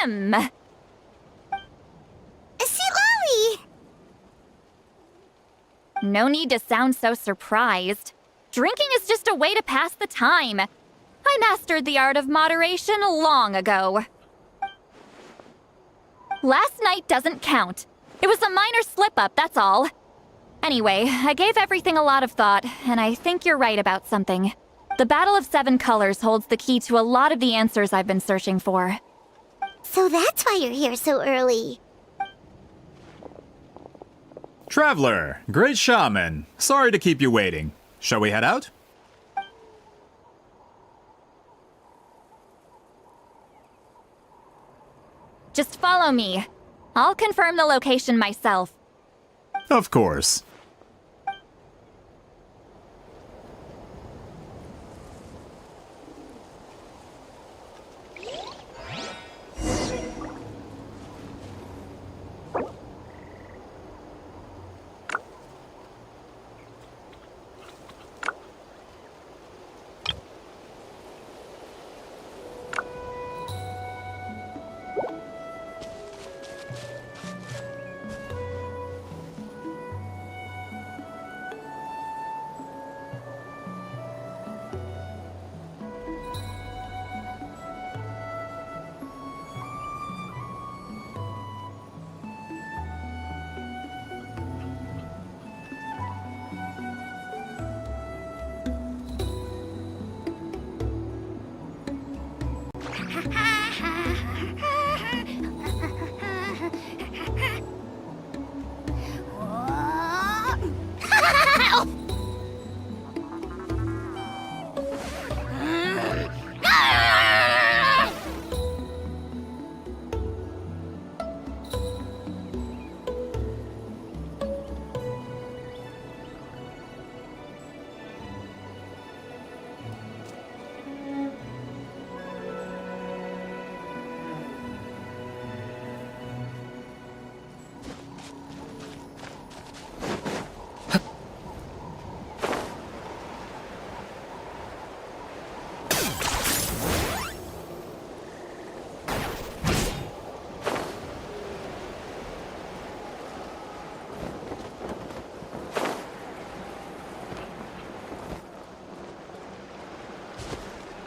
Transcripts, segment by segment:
him. Silali! No need to sound so surprised. Drinking is just a way to pass the time. I mastered the art of moderation long ago. Last night doesn't count. It was a minor slip-up, that's all. Anyway, I gave everything a lot of thought, and I think you're right about something. The Battle of Seven Colors holds the key to a lot of the answers I've been searching for. So that's why you're here so early. Traveler, great shaman. Sorry to keep you waiting. Shall we head out? Just follow me. I'll confirm the location myself. Of course.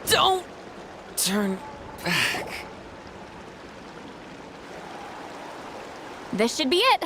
Don't turn back. This should be it.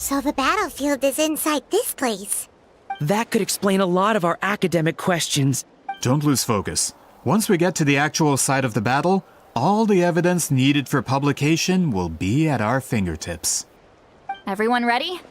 So the battlefield is inside this place. That could explain a lot of our academic questions. Don't lose focus. Once we get to the actual site of the battle, all the evidence needed for publication will be at our fingertips. Everyone ready?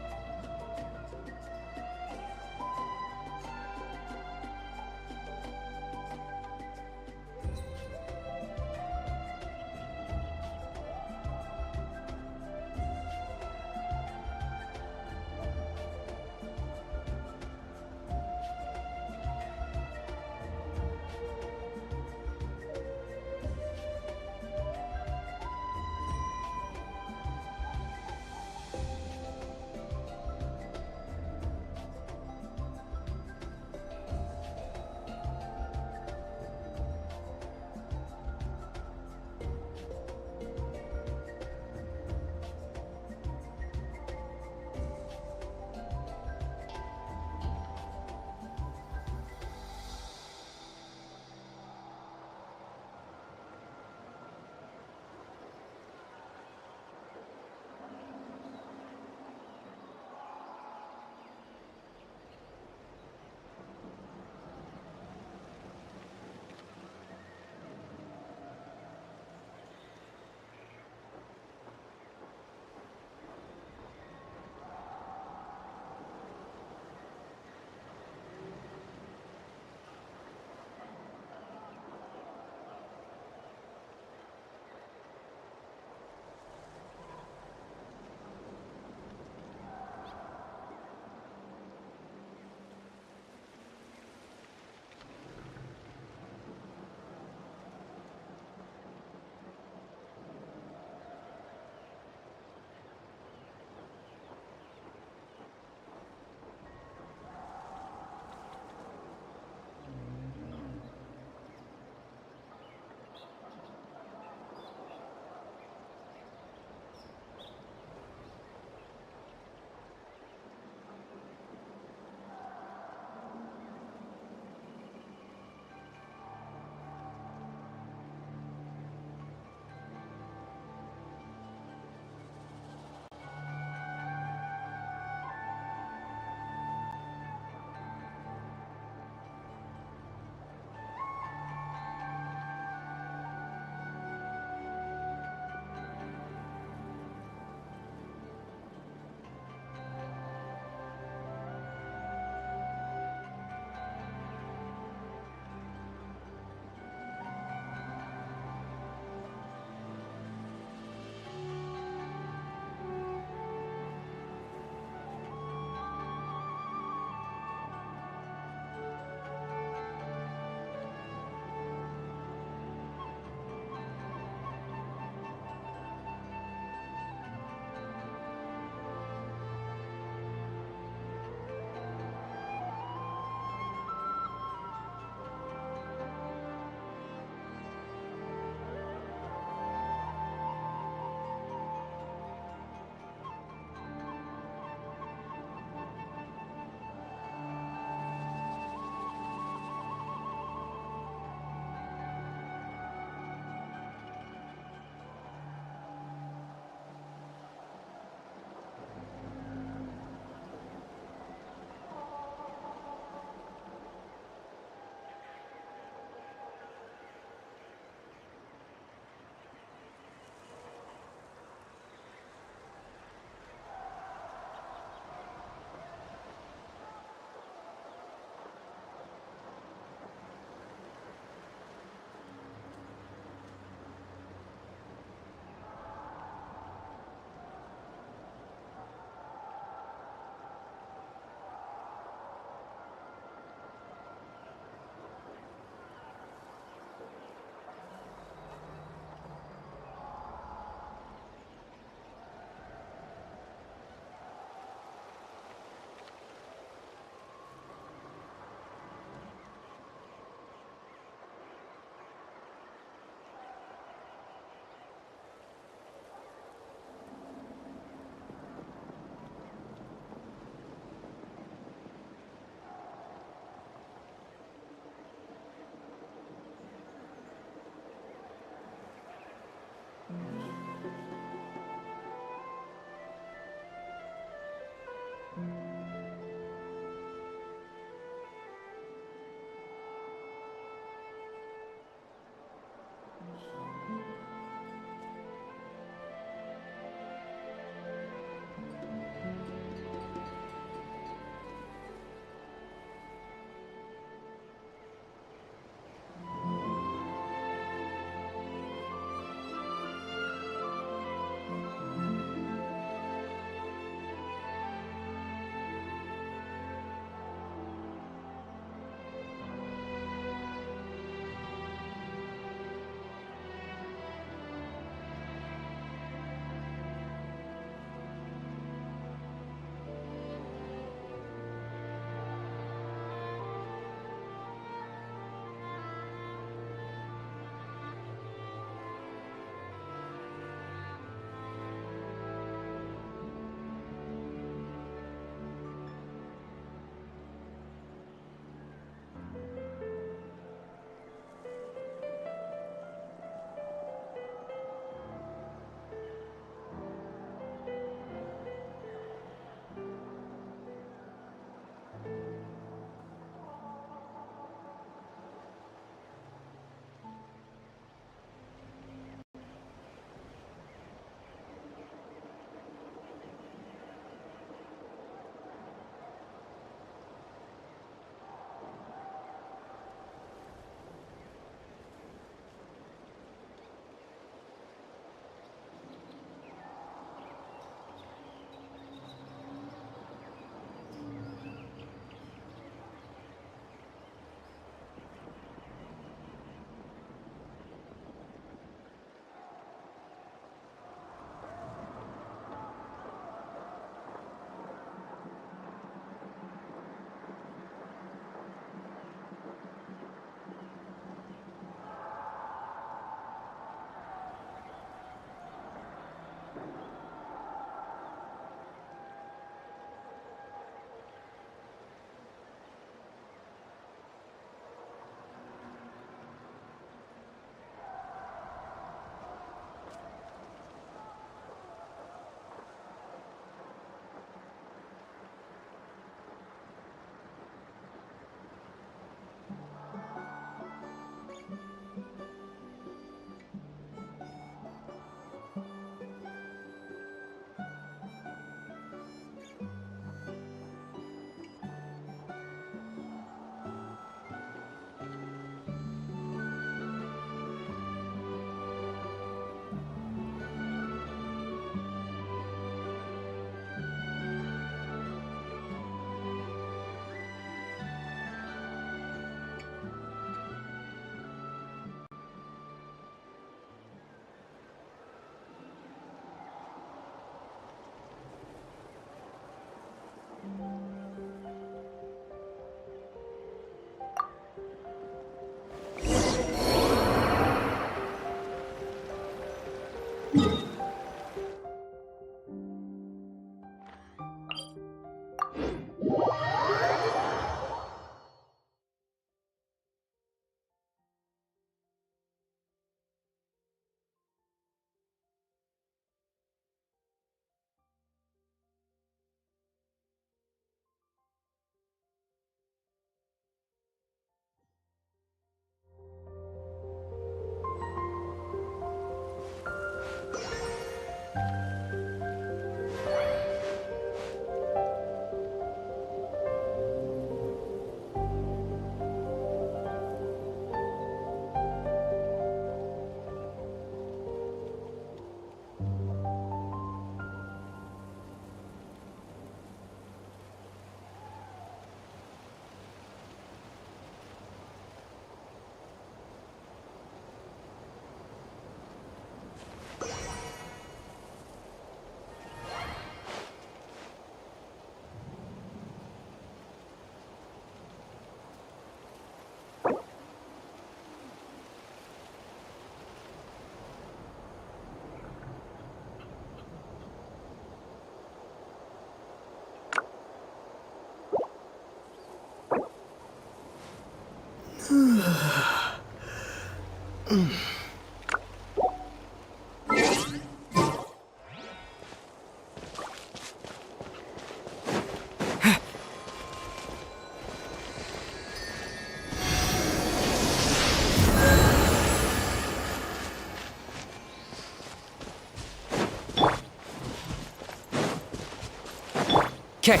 Okay.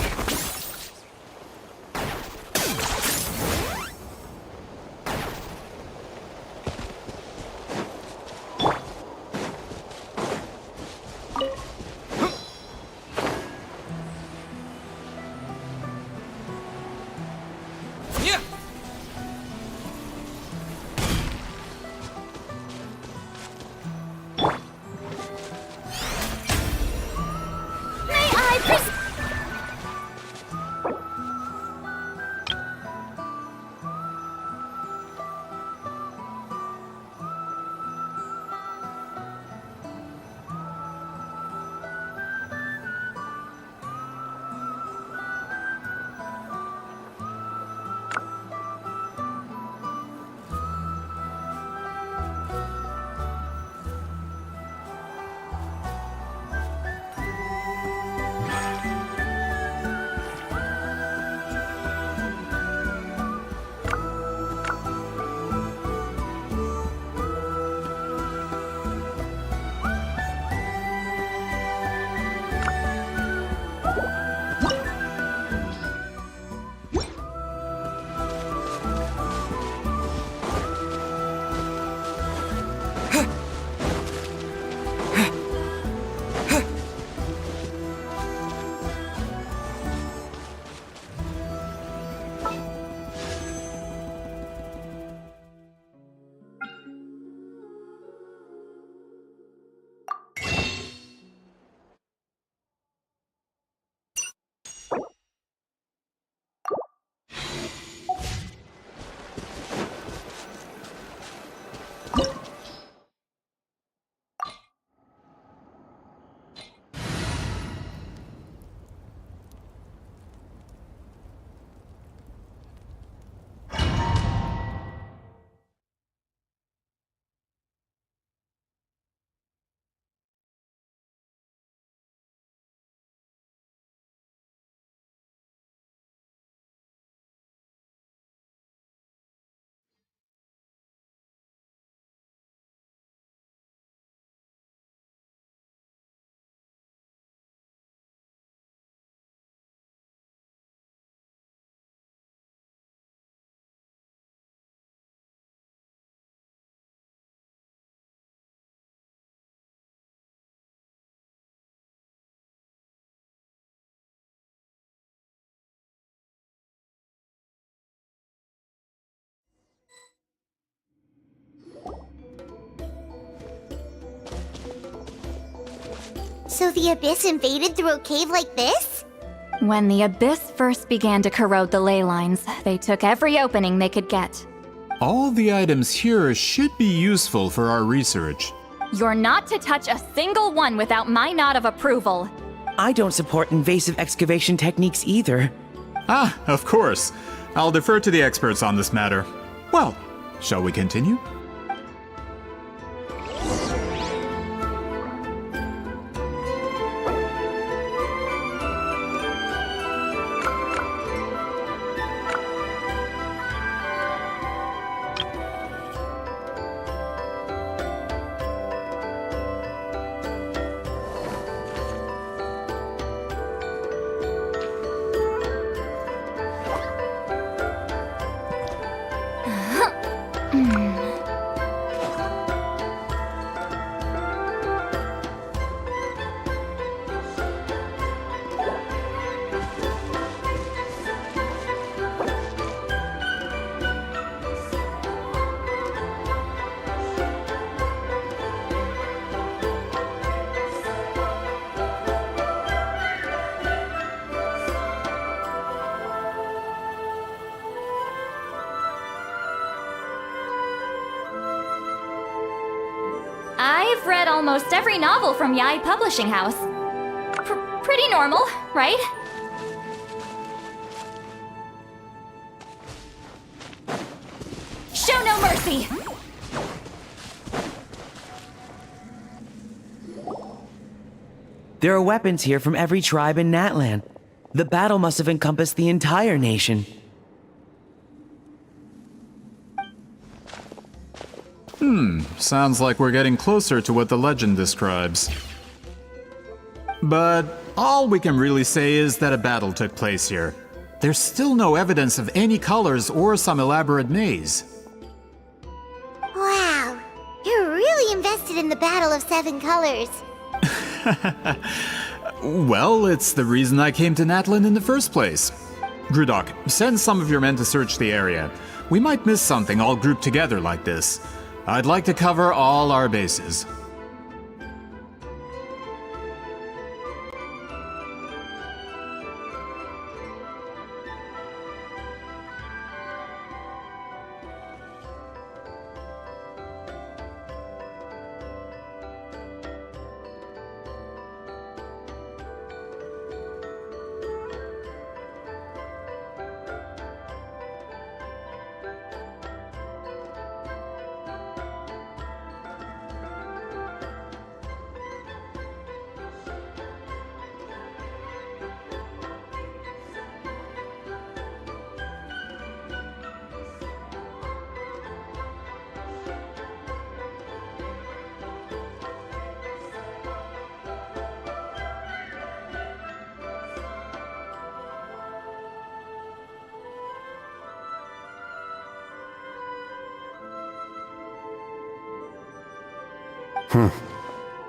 Yeah. May I So the Abyss invaded through a cave like this? When the Abyss first began to corrode the ley lines, they took every opening they could get. All the items here should be useful for our research. You're not to touch a single one without my nod of approval. I don't support invasive excavation techniques either. Ah, of course. I'll defer to the experts on this matter. Well, shall we continue? I've read almost every novel from Yai Publishing House. Pretty normal, right? Show no mercy! There are weapons here from every tribe in Natlan. The battle must have encompassed the entire nation. Sounds like we're getting closer to what the legend describes. But all we can really say is that a battle took place here. There's still no evidence of any colors or some elaborate maze. Wow, you're really invested in the Battle of Seven Colors. Well, it's the reason I came to Natlan in the first place. Grudok, send some of your men to search the area. We might miss something all grouped together like this. I'd like to cover all our bases.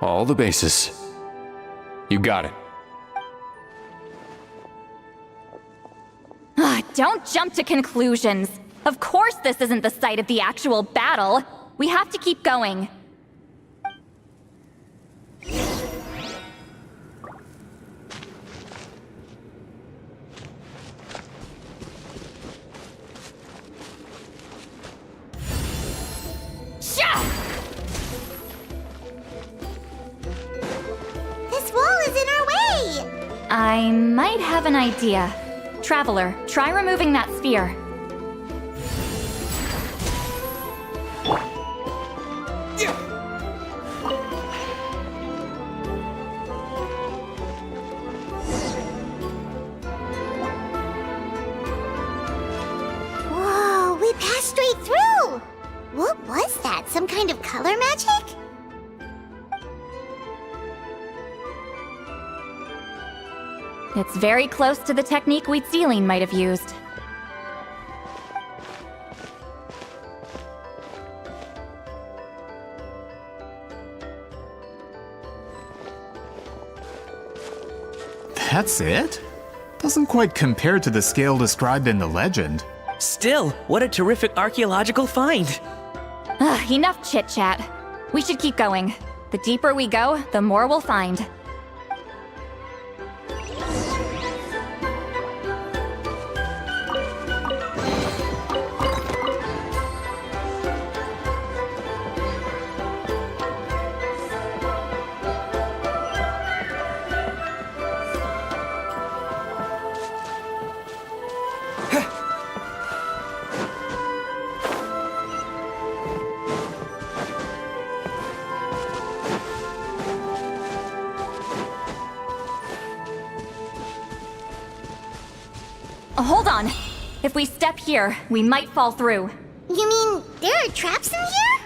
All the bases. You got it. Don't jump to conclusions. Of course this isn't the site of the actual battle. We have to keep going. This wall is in our way! I might have an idea. Traveler, try removing that sphere. Whoa, we passed straight through! What was that? Some kind of color magic? It's very close to the technique Wheatsealing might have used. That's it? Doesn't quite compare to the scale described in the legend. Still, what a terrific archaeological find! Enough chit-chat. We should keep going. The deeper we go, the more we'll find. Hold on. If we step here, we might fall through. You mean there are traps in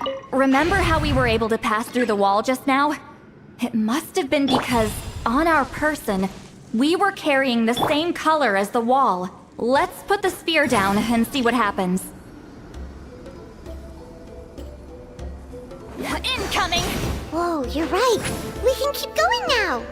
here? Remember how we were able to pass through the wall just now? It must have been because, on our person, we were carrying the same color as the wall. Let's put the sphere down and see what happens. Incoming! Whoa, you're right. We can keep going now.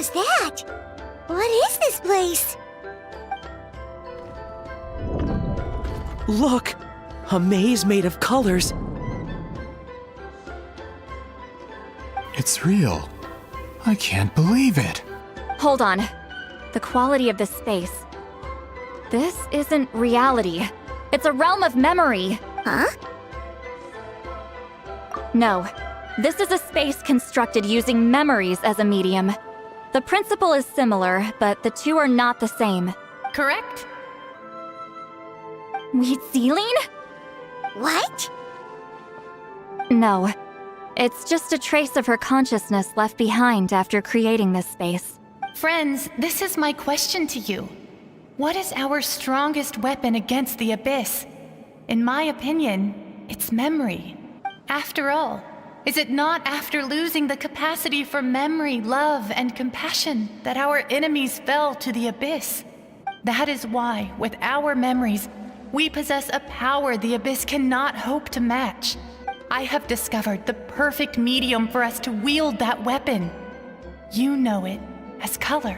was that? What is this place? Look! A maze made of colors. It's real. I can't believe it. Hold on. The quality of this space. This isn't reality. It's a realm of memory. Huh? No. This is a space constructed using memories as a medium. The principle is similar, but the two are not the same. Correct? Wheat ceiling? What? No. It's just a trace of her consciousness left behind after creating this space. Friends, this is my question to you. What is our strongest weapon against the Abyss? In my opinion, it's memory. After all, is it not after losing the capacity for memory, love, and compassion that our enemies fell to the Abyss? That is why, with our memories, we possess a power the Abyss cannot hope to match. I have discovered the perfect medium for us to wield that weapon. You know it as color.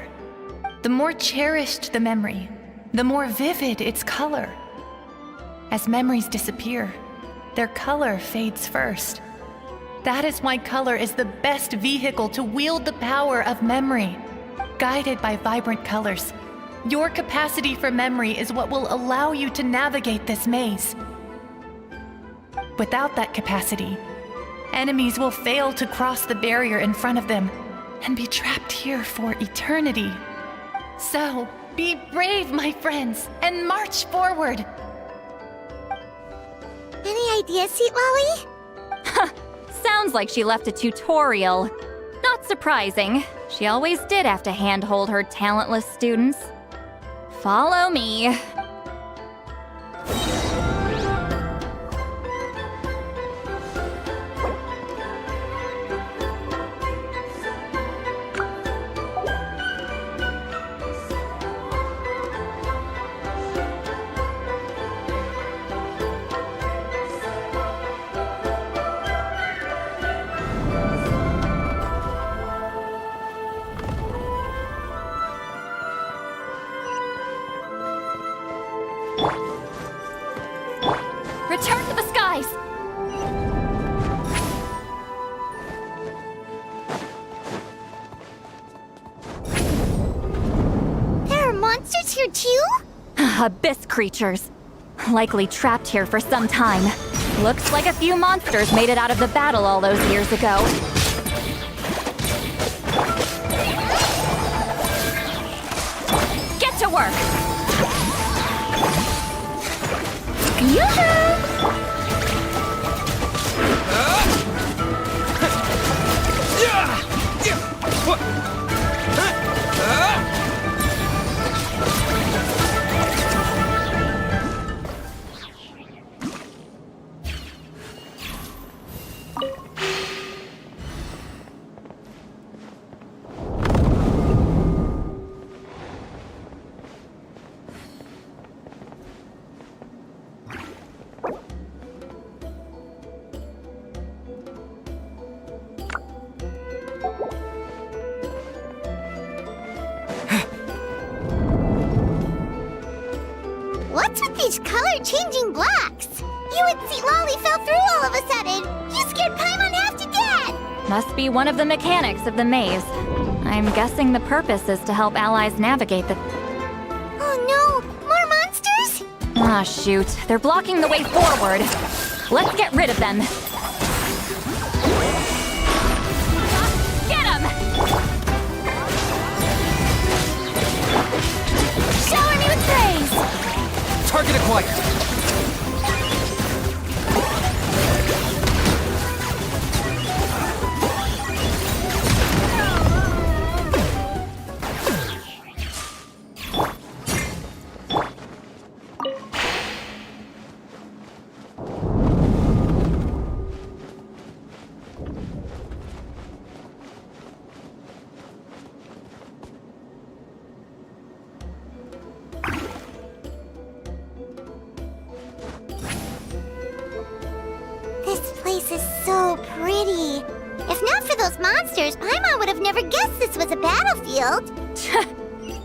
The more cherished the memory, the more vivid its color. As memories disappear, their color fades first. That is why color is the best vehicle to wield the power of memory. Guided by vibrant colors, your capacity for memory is what will allow you to navigate this maze. Without that capacity, enemies will fail to cross the barrier in front of them and be trapped here for eternity. So, be brave, my friends, and march forward. Any ideas, Sweet Lolly? Sounds like she left a tutorial. Not surprising. She always did have to handhold her talentless students. Follow me. Return to the skies! There are monsters here too? Abyss creatures. Likely trapped here for some time. Looks like a few monsters made it out of the battle all those years ago. Get to work! Yoo-hoo! What's with these color-changing blocks? You and Sweet Lolly fell through all of a sudden. You scared Paimon half to death. Must be one of the mechanics of the maze. I'm guessing the purpose is to help allies navigate the... Oh no, more monsters? Ah, shoot. They're blocking the way forward. Let's get rid of them. Get 'em! Shower me with praise! Target acquired. never guessed this was a battlefield.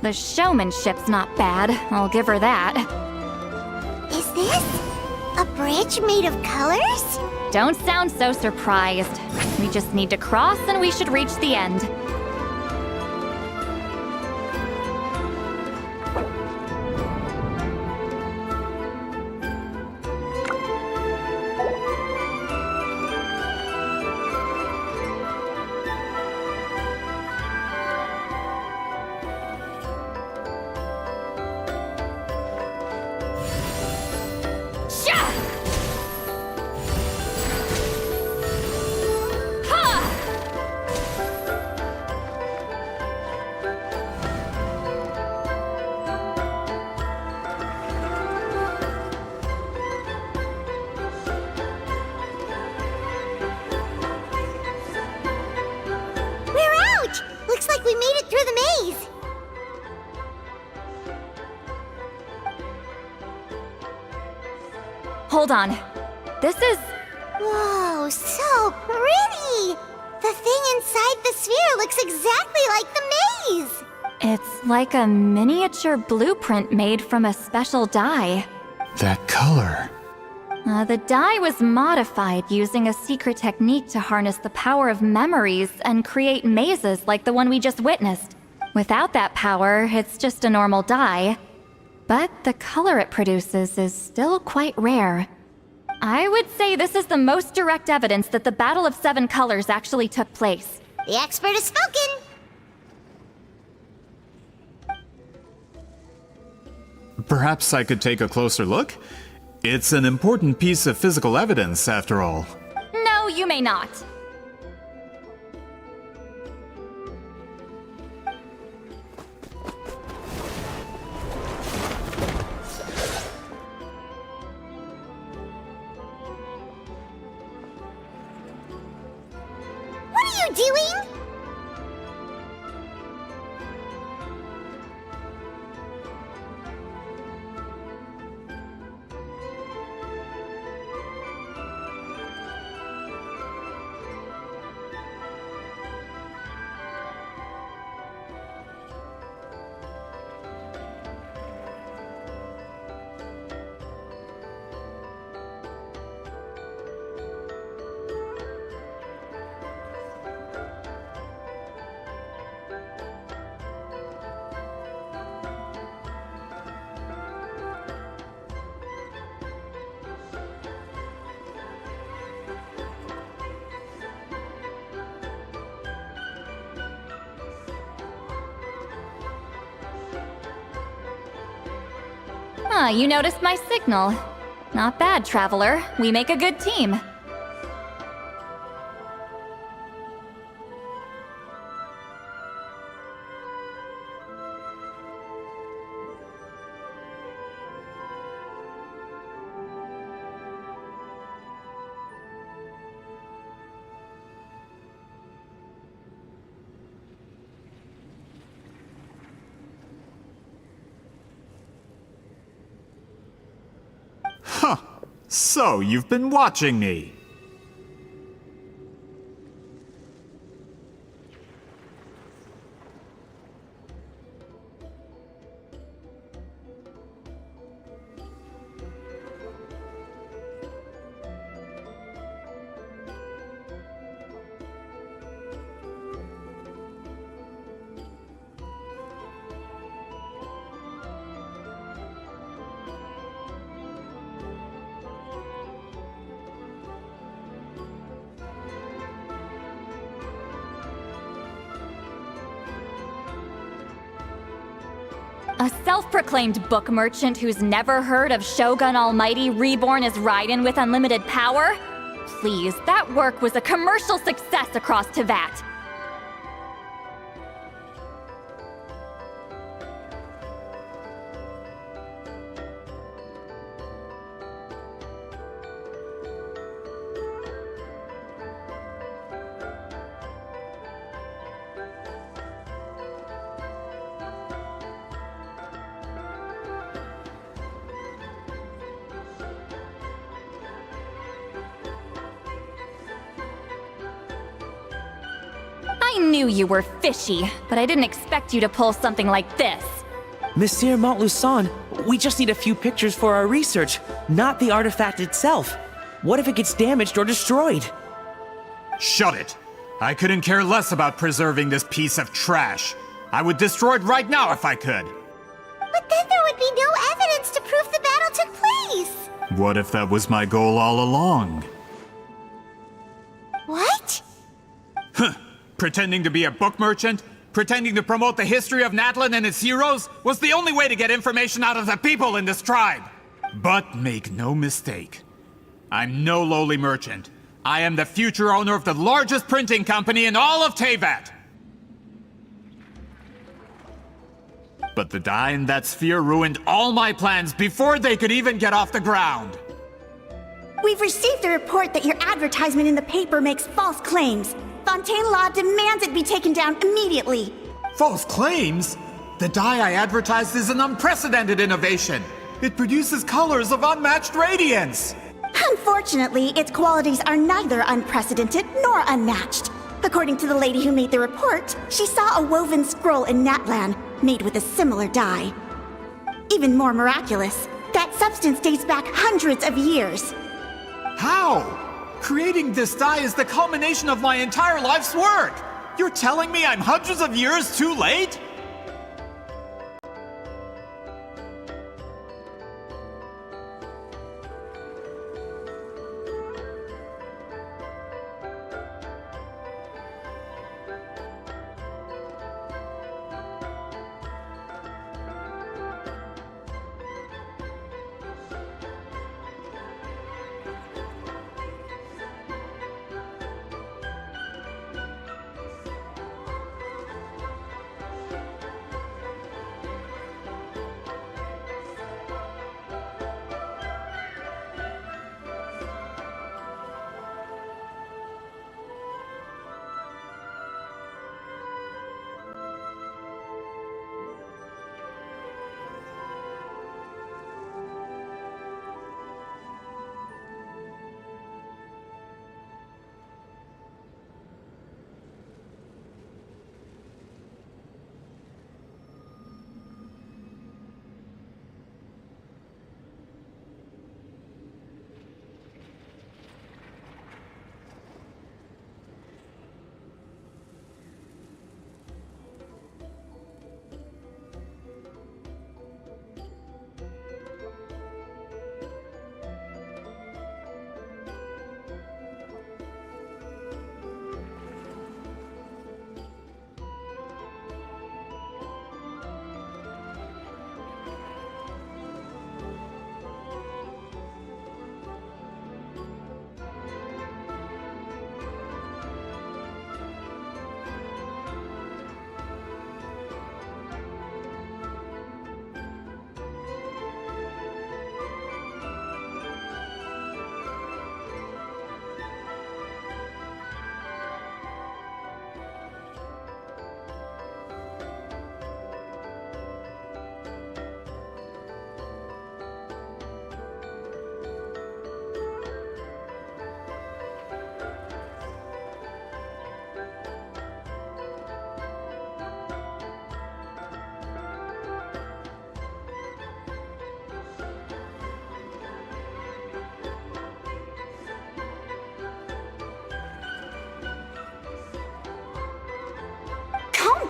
The showmanship's not bad, I'll give her that. Is this a bridge made of colors? Don't sound so surprised. We just need to cross and we should reach the end. Looks like we made it through the maze. Hold on. This is... Whoa, so pretty! The thing inside the sphere looks exactly like the maze! It's like a miniature blueprint made from a special dye. That color. The dye was modified using a secret technique to harness the power of memories and create mazes like the one we just witnessed. Without that power, it's just a normal dye. But the color it produces is still quite rare. I would say this is the most direct evidence that the Battle of Seven Colors actually took place. The expert has spoken! Perhaps I could take a closer look? It's an important piece of physical evidence, after all. No, you may not. What are you doing? You noticed my signal. Not bad, Traveler. We make a good team. Huh. So, you've been watching me. A self-proclaimed book merchant who's never heard of Shogun Almighty reborn as Raiden with unlimited power? Please, that work was a commercial success across Teyvat. knew you were fishy, but I didn't expect you to pull something like this. Monsieur Montluçon, we just need a few pictures for our research, not the artifact itself. What if it gets damaged or destroyed? Shut it! I couldn't care less about preserving this piece of trash. I would destroy it right now if I could. But then there would be no evidence to prove the battle took place. What if that was my goal all along? What? Pretending to be a book merchant, pretending to promote the history of Natlan and its heroes, was the only way to get information out of the people in this tribe. But make no mistake, I'm no lowly merchant. I am the future owner of the largest printing company in all of Teyvat. But the dye in that sphere ruined all my plans before they could even get off the ground. We've received a report that your advertisement in the paper makes false claims. Fontaine Law demands it be taken down immediately. False claims? The dye I advertised is an unprecedented innovation. It produces colors of unmatched radiance. Unfortunately, its qualities are neither unprecedented nor unmatched. According to the lady who made the report, she saw a woven scroll in Natlan made with a similar dye. Even more miraculous, that substance dates back hundreds of years. How? Creating this dye is the culmination of my entire life's work. You're telling me I'm hundreds of years too late?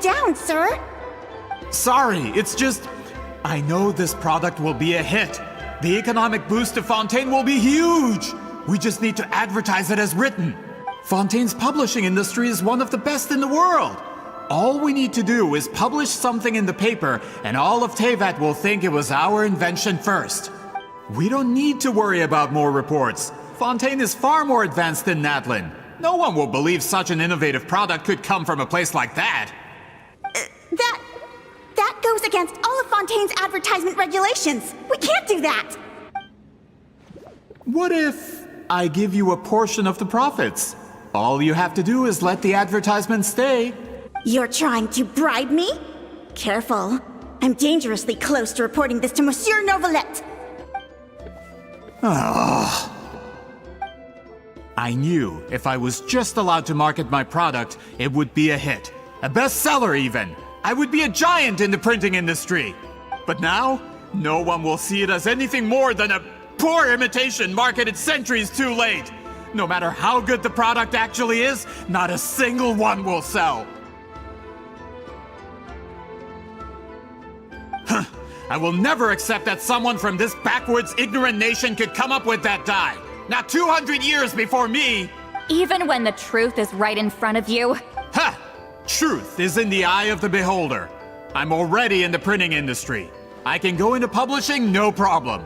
Down, sir. Sorry, it's just... I know this product will be a hit. The economic boost to Fontaine will be huge. We just need to advertise it as written. Fontaine's publishing industry is one of the best in the world. All we need to do is publish something in the paper, and all of Teyvat will think it was our invention first. We don't need to worry about more reports. Fontaine is far more advanced than Natlan. No one will believe such an innovative product could come from a place like that. That goes against all of Fontaine's advertisement regulations. We can't do that. What if I give you a portion of the profits? All you have to do is let the advertisement stay. You're trying to bribe me? Careful. I'm dangerously close to reporting this to Monsieur Novelette. I knew if I was just allowed to market my product, it would be a hit. A bestseller even. I would be a giant in the printing industry. But now, no one will see it as anything more than a poor imitation marketed centuries too late. No matter how good the product actually is, not a single one will sell. I will never accept that someone from this backwoods, ignorant nation could come up with that dye. Not 200 years before me! Even when the truth is right in front of you? Ha! Truth is in the eye of the beholder. I'm already in the printing industry. I can go into publishing, no problem.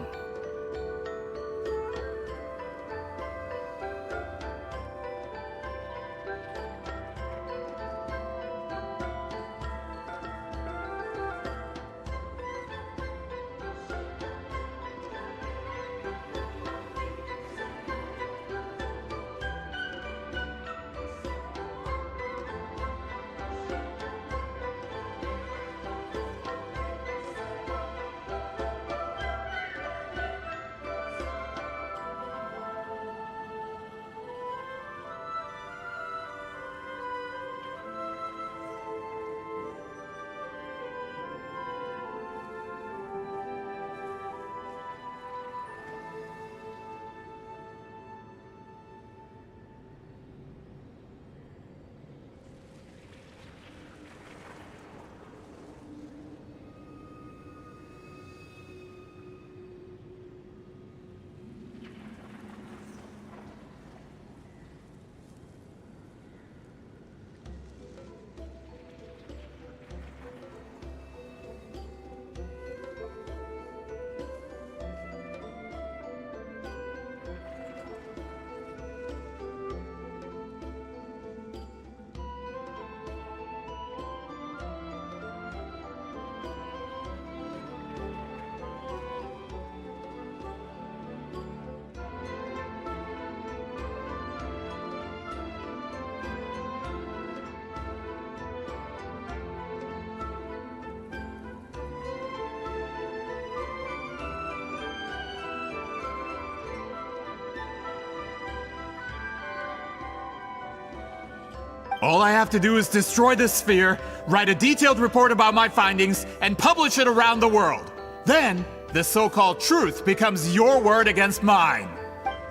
All I have to do is destroy this sphere, write a detailed report about my findings, and publish it around the world. Then, the so-called truth becomes your word against mine.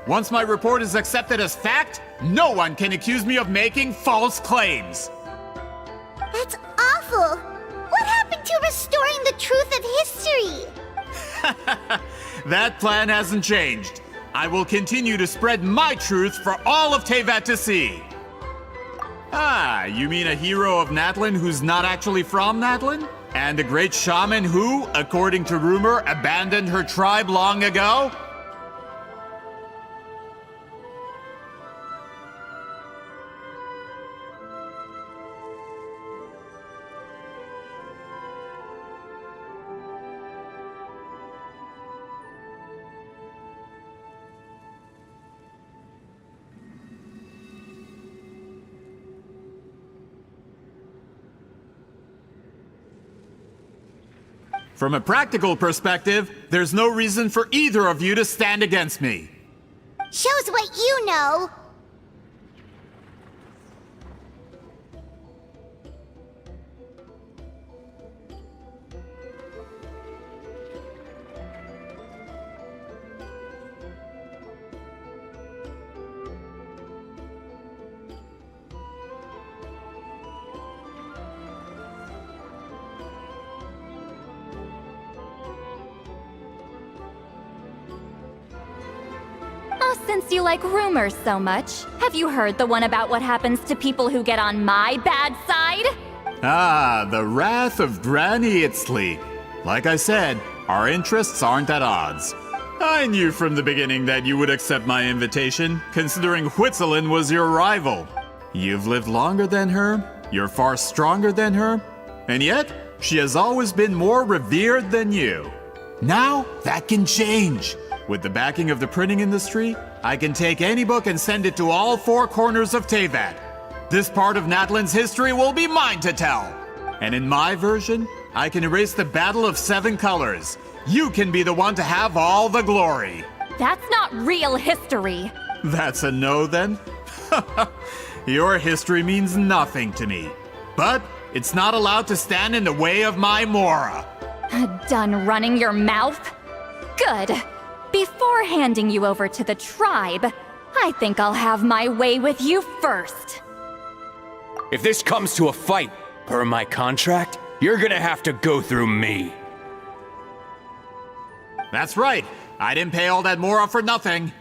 Once my report is accepted as fact, no one can accuse me of making false claims. That's awful! What happened to restoring the truth of history? That plan hasn't changed. I will continue to spread my truth for all of Teyvat to see. Ah, you mean a hero of Natlin who's not actually from Natlin? And a great shaman who, according to rumor, abandoned her tribe long ago? From a practical perspective, there's no reason for either of you to stand against me. Shows what you know. Since you like rumors so much, have you heard the one about what happens to people who get on my bad side? Ah, the wrath of Granny Itzli. Like I said, our interests aren't at odds. I knew from the beginning that you would accept my invitation, considering Huitzilin was your rival. You've lived longer than her, you're far stronger than her, and yet, she has always been more revered than you. Now, that can change. With the backing of the printing industry, I can take any book and send it to all four corners of Teyvat. This part of Natlin's history will be mine to tell. And in my version, I can erase the Battle of 7 Colors. You can be the one to have all the glory. That's not real history. That's a no then? Your history means nothing to me. But it's not allowed to stand in the way of my Mora. Done running your mouth? Good. Before handing you over to the tribe, I think I'll have my way with you first. If this comes to a fight, per my contract, you're gonna have to go through me. That's right. I didn't pay all that Mora for nothing.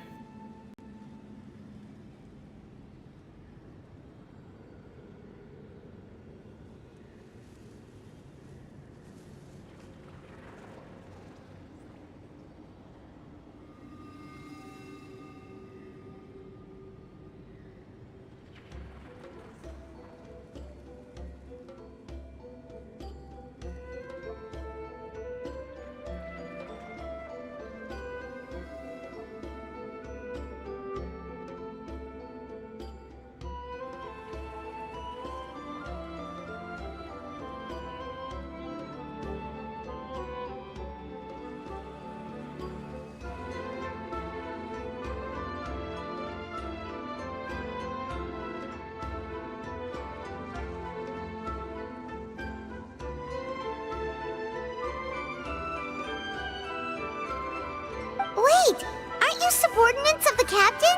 Wait, aren't you subordinates of the captain?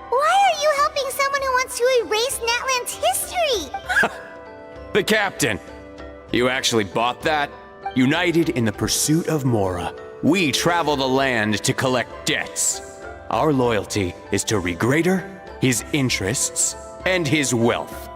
Why are you helping someone who wants to erase Natland's history? The captain! You actually bought that? United in the pursuit of Mora, we travel the land to collect debts. Our loyalty is to Regrader, his interests, and his wealth.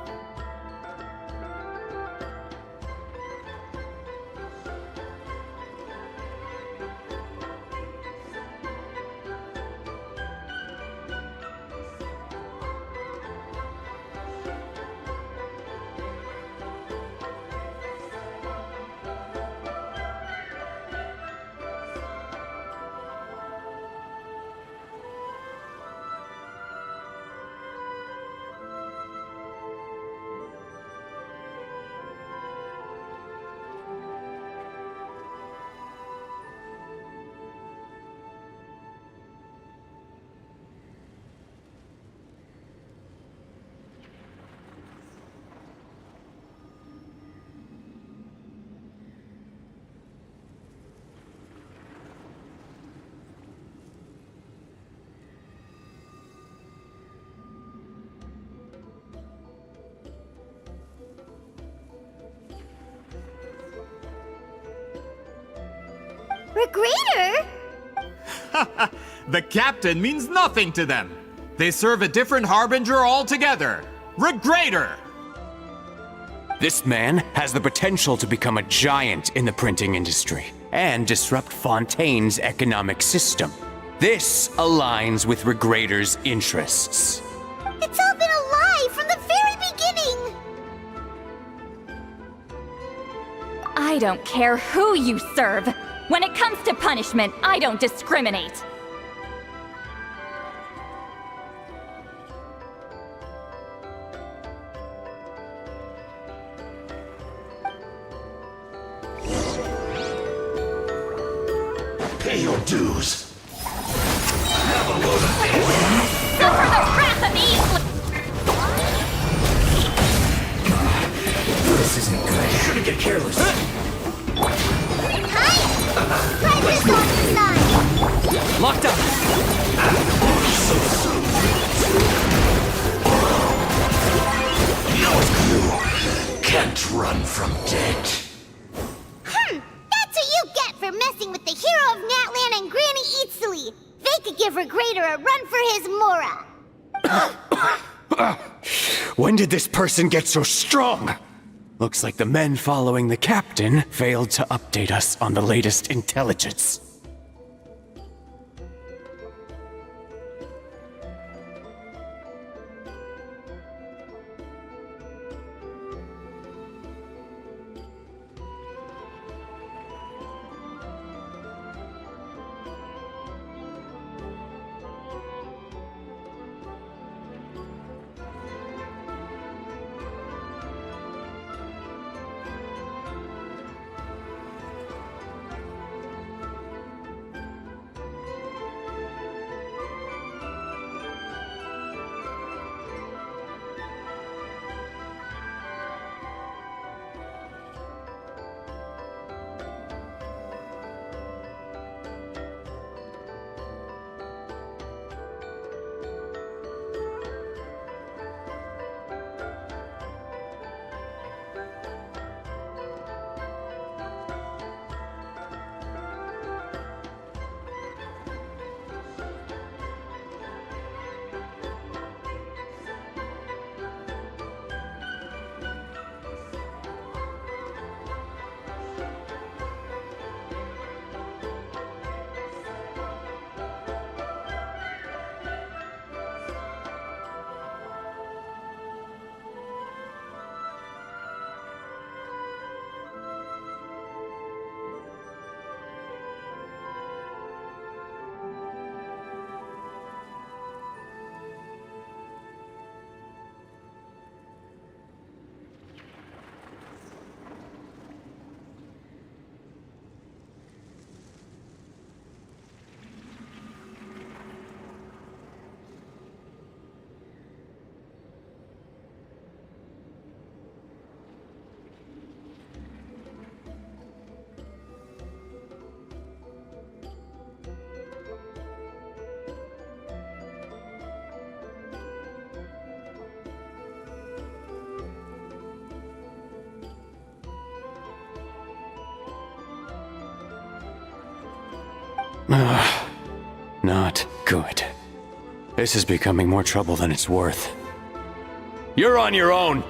Regrader? The captain means nothing to them. They serve a different harbinger altogether. Regrader! This man has the potential to become a giant in the printing industry and disrupt Fontaine's economic system. This aligns with Regrader's interests. It's all been a lie from the very beginning! I don't care who you serve. When it comes to punishment, I don't discriminate. Pay your dues. Suffer the wrath of evil! This isn't good. Shouldn't get careless. Predator's on the side! Locked up! So soon. You can't run from death. That's what you get for messing with the hero of Natland and Granny Eatsley! They could give Regrader a run for his Mora! When did this person get so strong? Looks like the men following the captain failed to update us on the latest intelligence. Not good. This is becoming more trouble than it's worth. You're on your own!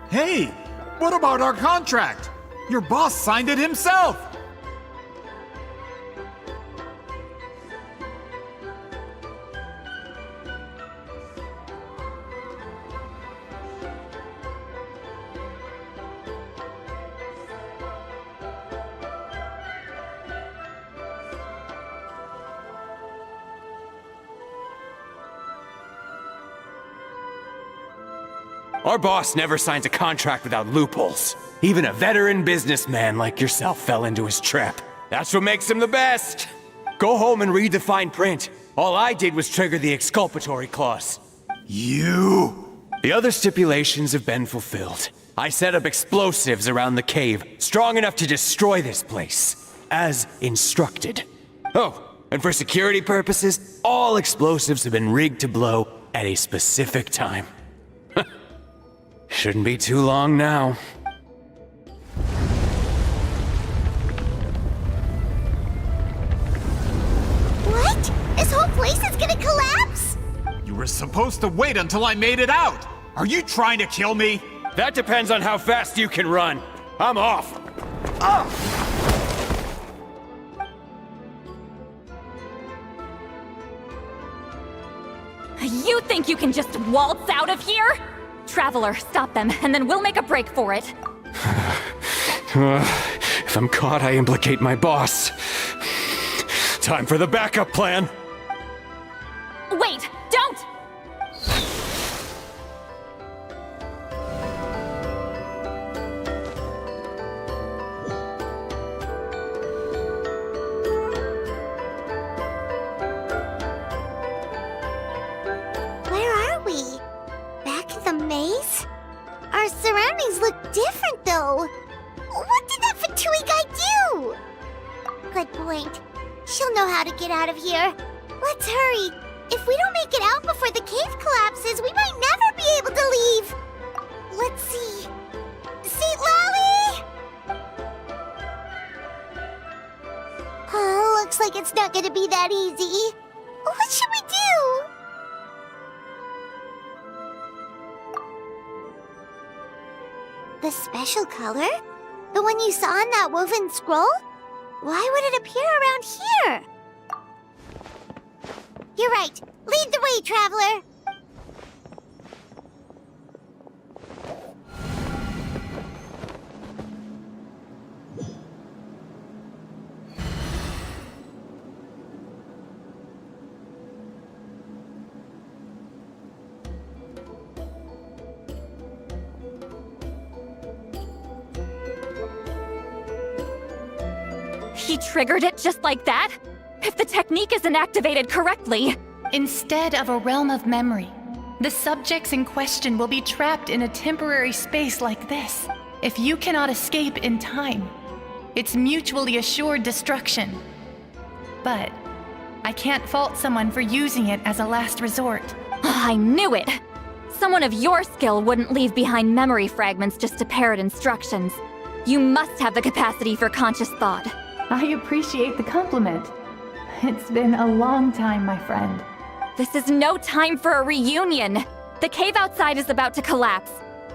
Hey, what about our contract? Your boss signed it himself! Our boss never signs a contract without loopholes. Even a veteran businessman like yourself fell into his trap. That's what makes him the best. Go home and read the fine print. All I did was trigger the exculpatory clause. You! The other stipulations have been fulfilled. I set up explosives around the cave, strong enough to destroy this place, as instructed. Oh, and for security purposes, all explosives have been rigged to blow at a specific time. Shouldn't be too long now. What? This whole place is gonna collapse? You were supposed to wait until I made it out! Are you trying to kill me? That depends on how fast you can run. I'm off. You think you can just waltz out of here? Traveler, stop them, and then we'll make a break for it. If I'm caught, I implicate my boss. Time for the backup plan. Wait, don't! Where are we? Back in the maze? Our surroundings look different, though. What did that Fatui guy do? Good point. She'll know how to get out of here. Let's hurry. If we don't make it out before the cave collapses, we might never be able to leave. Let's see. St. Lolly! Oh, looks like it's not gonna be that easy. What should we do? The special color? The one you saw in that woven scroll? Why would it appear around here? You're right. Lead the way, traveler. He triggered it just like that? If the technique isn't activated correctly... Instead of a realm of memory, the subjects in question will be trapped in a temporary space like this. If you cannot escape in time, it's mutually assured destruction. But I can't fault someone for using it as a last resort. I knew it! Someone of your skill wouldn't leave behind memory fragments just to parrot instructions. You must have the capacity for conscious thought. I appreciate the compliment. It's been a long time, my friend. This is no time for a reunion! The cave outside is about to collapse.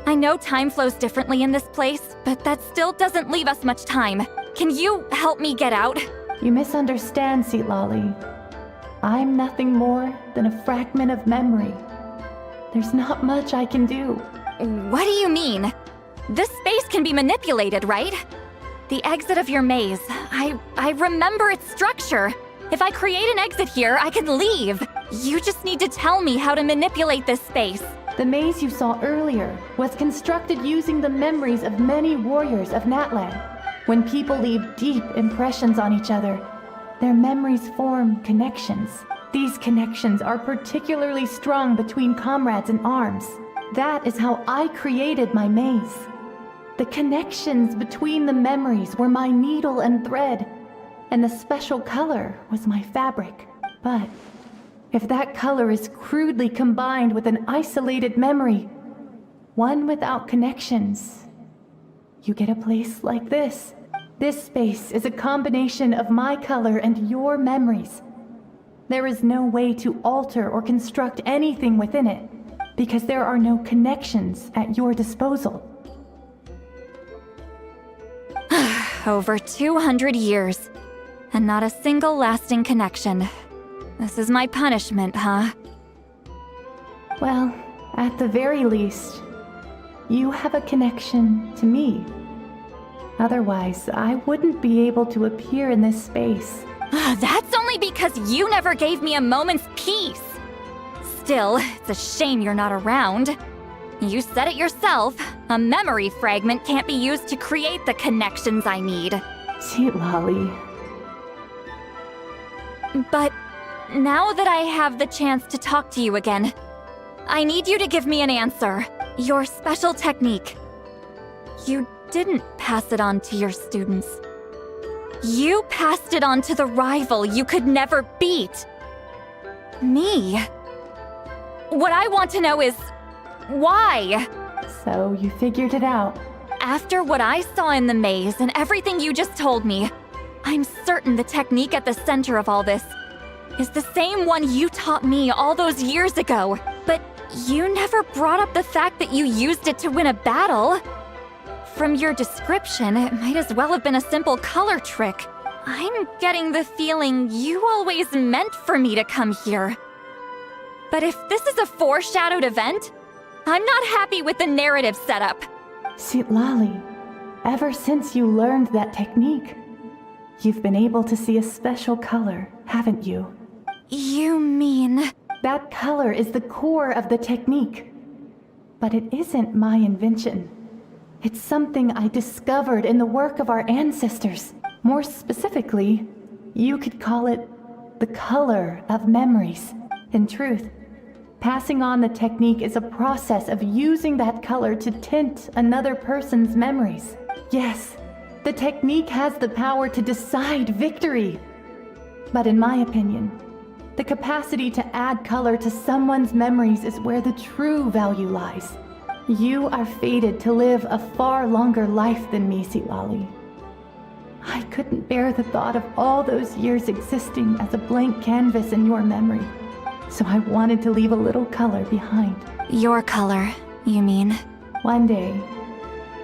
I know time flows differently in this place, but that still doesn't leave us much time. Can you help me get out? You misunderstand, Lolly. I'm nothing more than a fragment of memory. There's not much I can do. What do you mean? This space can be manipulated, right? The exit of your maze. I remember its structure. If I create an exit here, I can leave. You just need to tell me how to manipulate this space. The maze you saw earlier was constructed using the memories of many warriors of Natlan. When people leave deep impressions on each other, their memories form connections. These connections are particularly strong between comrades in arms. That is how I created my maze. The connections between the memories were my needle and thread, and the special color was my fabric. But if that color is crudely combined with an isolated memory, one without connections, you get a place like this. This space is a combination of my color and your memories. There is no way to alter or construct anything within it, because there are no connections at your disposal. Over 200 years, and not a single lasting connection. This is my punishment, huh? Well, at the very least, you have a connection to me. Otherwise, I wouldn't be able to appear in this space. That's only because you never gave me a moment's peace. Still, it's a shame you're not around. You said it yourself. A memory fragment can't be used to create the connections I need. Sweet Lolly. But now that I have the chance to talk to you again, I need you to give me an answer. Your special technique. You didn't pass it on to your students. You passed it on to the rival you could never beat. Me. What I want to know is, why? So you figured it out. After what I saw in the maze and everything you just told me, I'm certain the technique at the center of all this is the same one you taught me all those years ago. But you never brought up the fact that you used it to win a battle. From your description, it might as well have been a simple color trick. I'm getting the feeling you always meant for me to come here. But if this is a foreshadowed event, I'm not happy with the narrative setup. Sweet Lolly, ever since you learned that technique, you've been able to see a special color, haven't you? You mean... That color is the core of the technique. But it isn't my invention. It's something I discovered in the work of our ancestors. More specifically, you could call it the color of memories. In truth, passing on the technique is a process of using that color to tint another person's memories. Yes, the technique has the power to decide victory. But in my opinion, the capacity to add color to someone's memories is where the true value lies. You are fated to live a far longer life than me, Sweet Lolly. I couldn't bear the thought of all those years existing as a blank canvas in your memory. So I wanted to leave a little color behind. Your color, you mean? One day,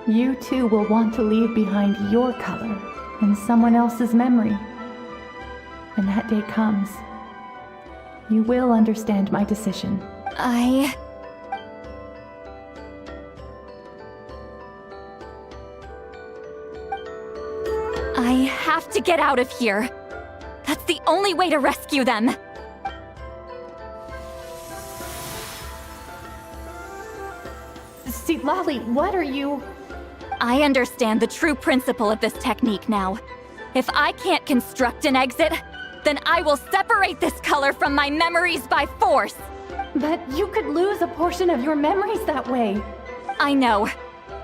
you too will want to leave behind your color in someone else's memory. When that day comes, you will understand my decision. I have to get out of here. That's the only way to rescue them. Sweet Lolly, what are you... I understand the true principle of this technique now. If I can't construct an exit, then I will separate this color from my memories by force. But you could lose a portion of your memories that way. I know,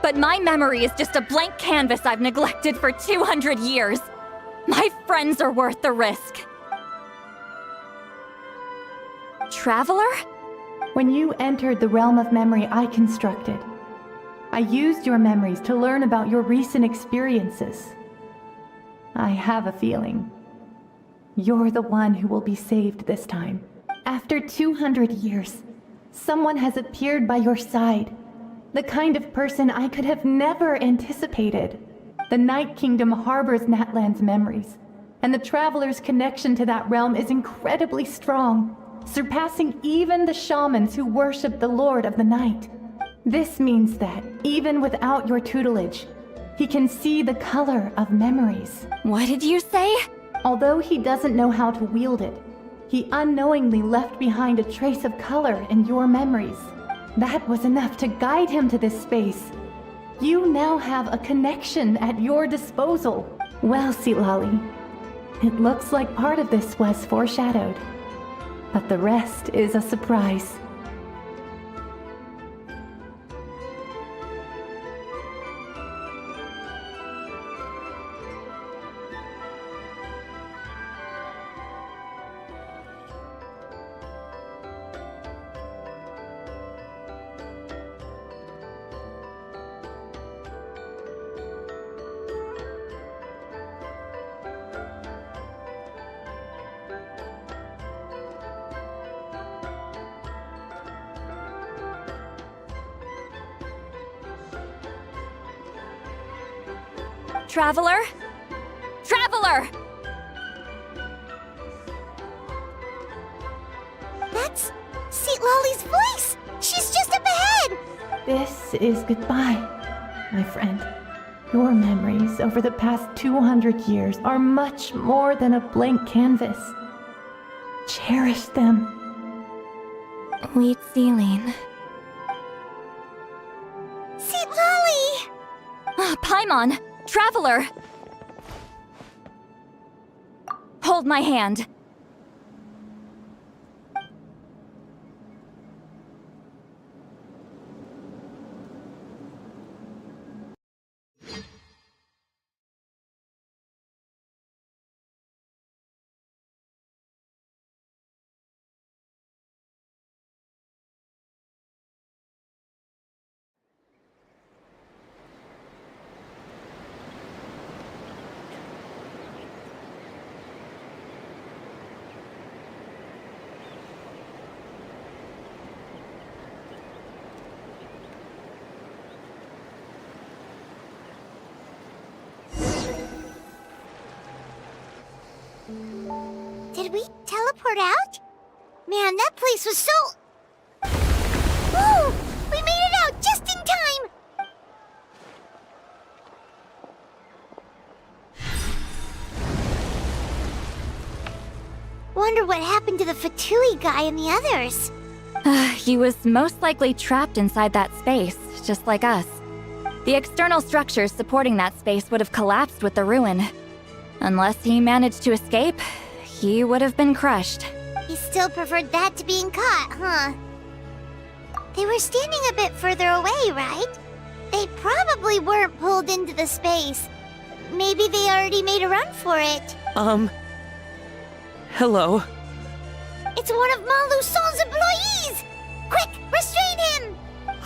but my memory is just a blank canvas I've neglected for 200 years. My friends are worth the risk. Traveler? When you entered the realm of memory I constructed, I used your memories to learn about your recent experiences. I have a feeling you're the one who will be saved this time. After 200 years, someone has appeared by your side. The kind of person I could have never anticipated. The Night Kingdom harbors Natlan's memories, and the Traveler's connection to that realm is incredibly strong, surpassing even the shamans who worship the Lord of the Night. This means that, even without your tutelage, he can see the color of memories. What did you say? Although he doesn't know how to wield it, he unknowingly left behind a trace of color in your memories. That was enough to guide him to this space. You now have a connection at your disposal. Well, Silali, it looks like part of this was foreshadowed, but the rest is a surprise. Traveler? Traveler! That's Lolly's voice! She's just up ahead! This is goodbye, my friend. Your memories over the past 200 years are much more than a blank canvas. Cherish them. Wheat ceiling. Lolly! Paimon! Traveler! Hold my hand. Did we teleport out? Man, that place was so... Whoa! We made it out just in time! Wonder what happened to the Fatui guy and the others. He was most likely trapped inside that space, just like us. The external structures supporting that space would have collapsed with the ruin. Unless he managed to escape, he would have been crushed. He still preferred that to being caught, huh? They were standing a bit further away, right? They probably weren't pulled into the space. Maybe they already made a run for it. Hello? It's one of Malu Son's employees! Quick, restrain him!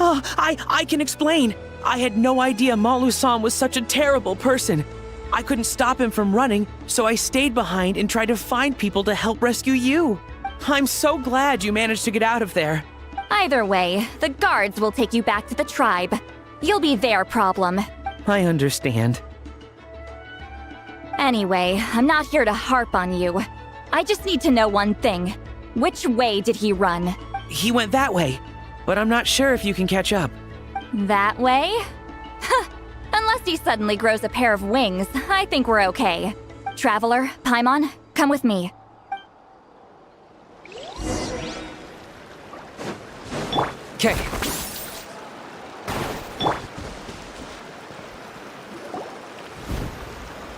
Oh, I can explain. I had no idea Malu-san was such a terrible person. I couldn't stop him from running, so I stayed behind and tried to find people to help rescue you. I'm so glad you managed to get out of there. Either way, the guards will take you back to the tribe. You'll be their problem. I understand. Anyway, I'm not here to harp on you. I just need to know one thing. Which way did he run? He went that way, but I'm not sure if you can catch up. That way? Huh. Unless he suddenly grows a pair of wings, I think we're okay. Traveler, Paimon, come with me. Okay.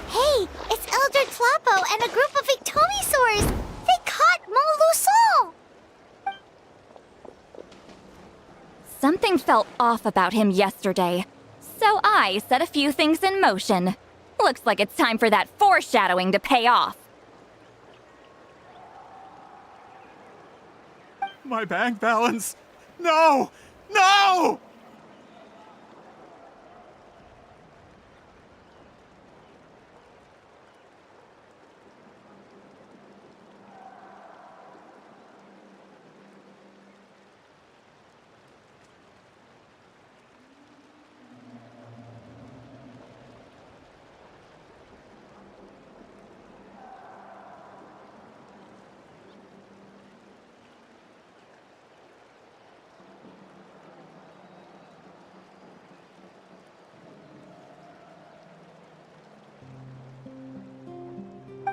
Hey, it's Elder Tlapo and a group of Victomisaurs! They caught Malu Son! Something felt off about him yesterday, so I set a few things in motion. Looks like it's time for that foreshadowing to pay off. My bank balance! No! No!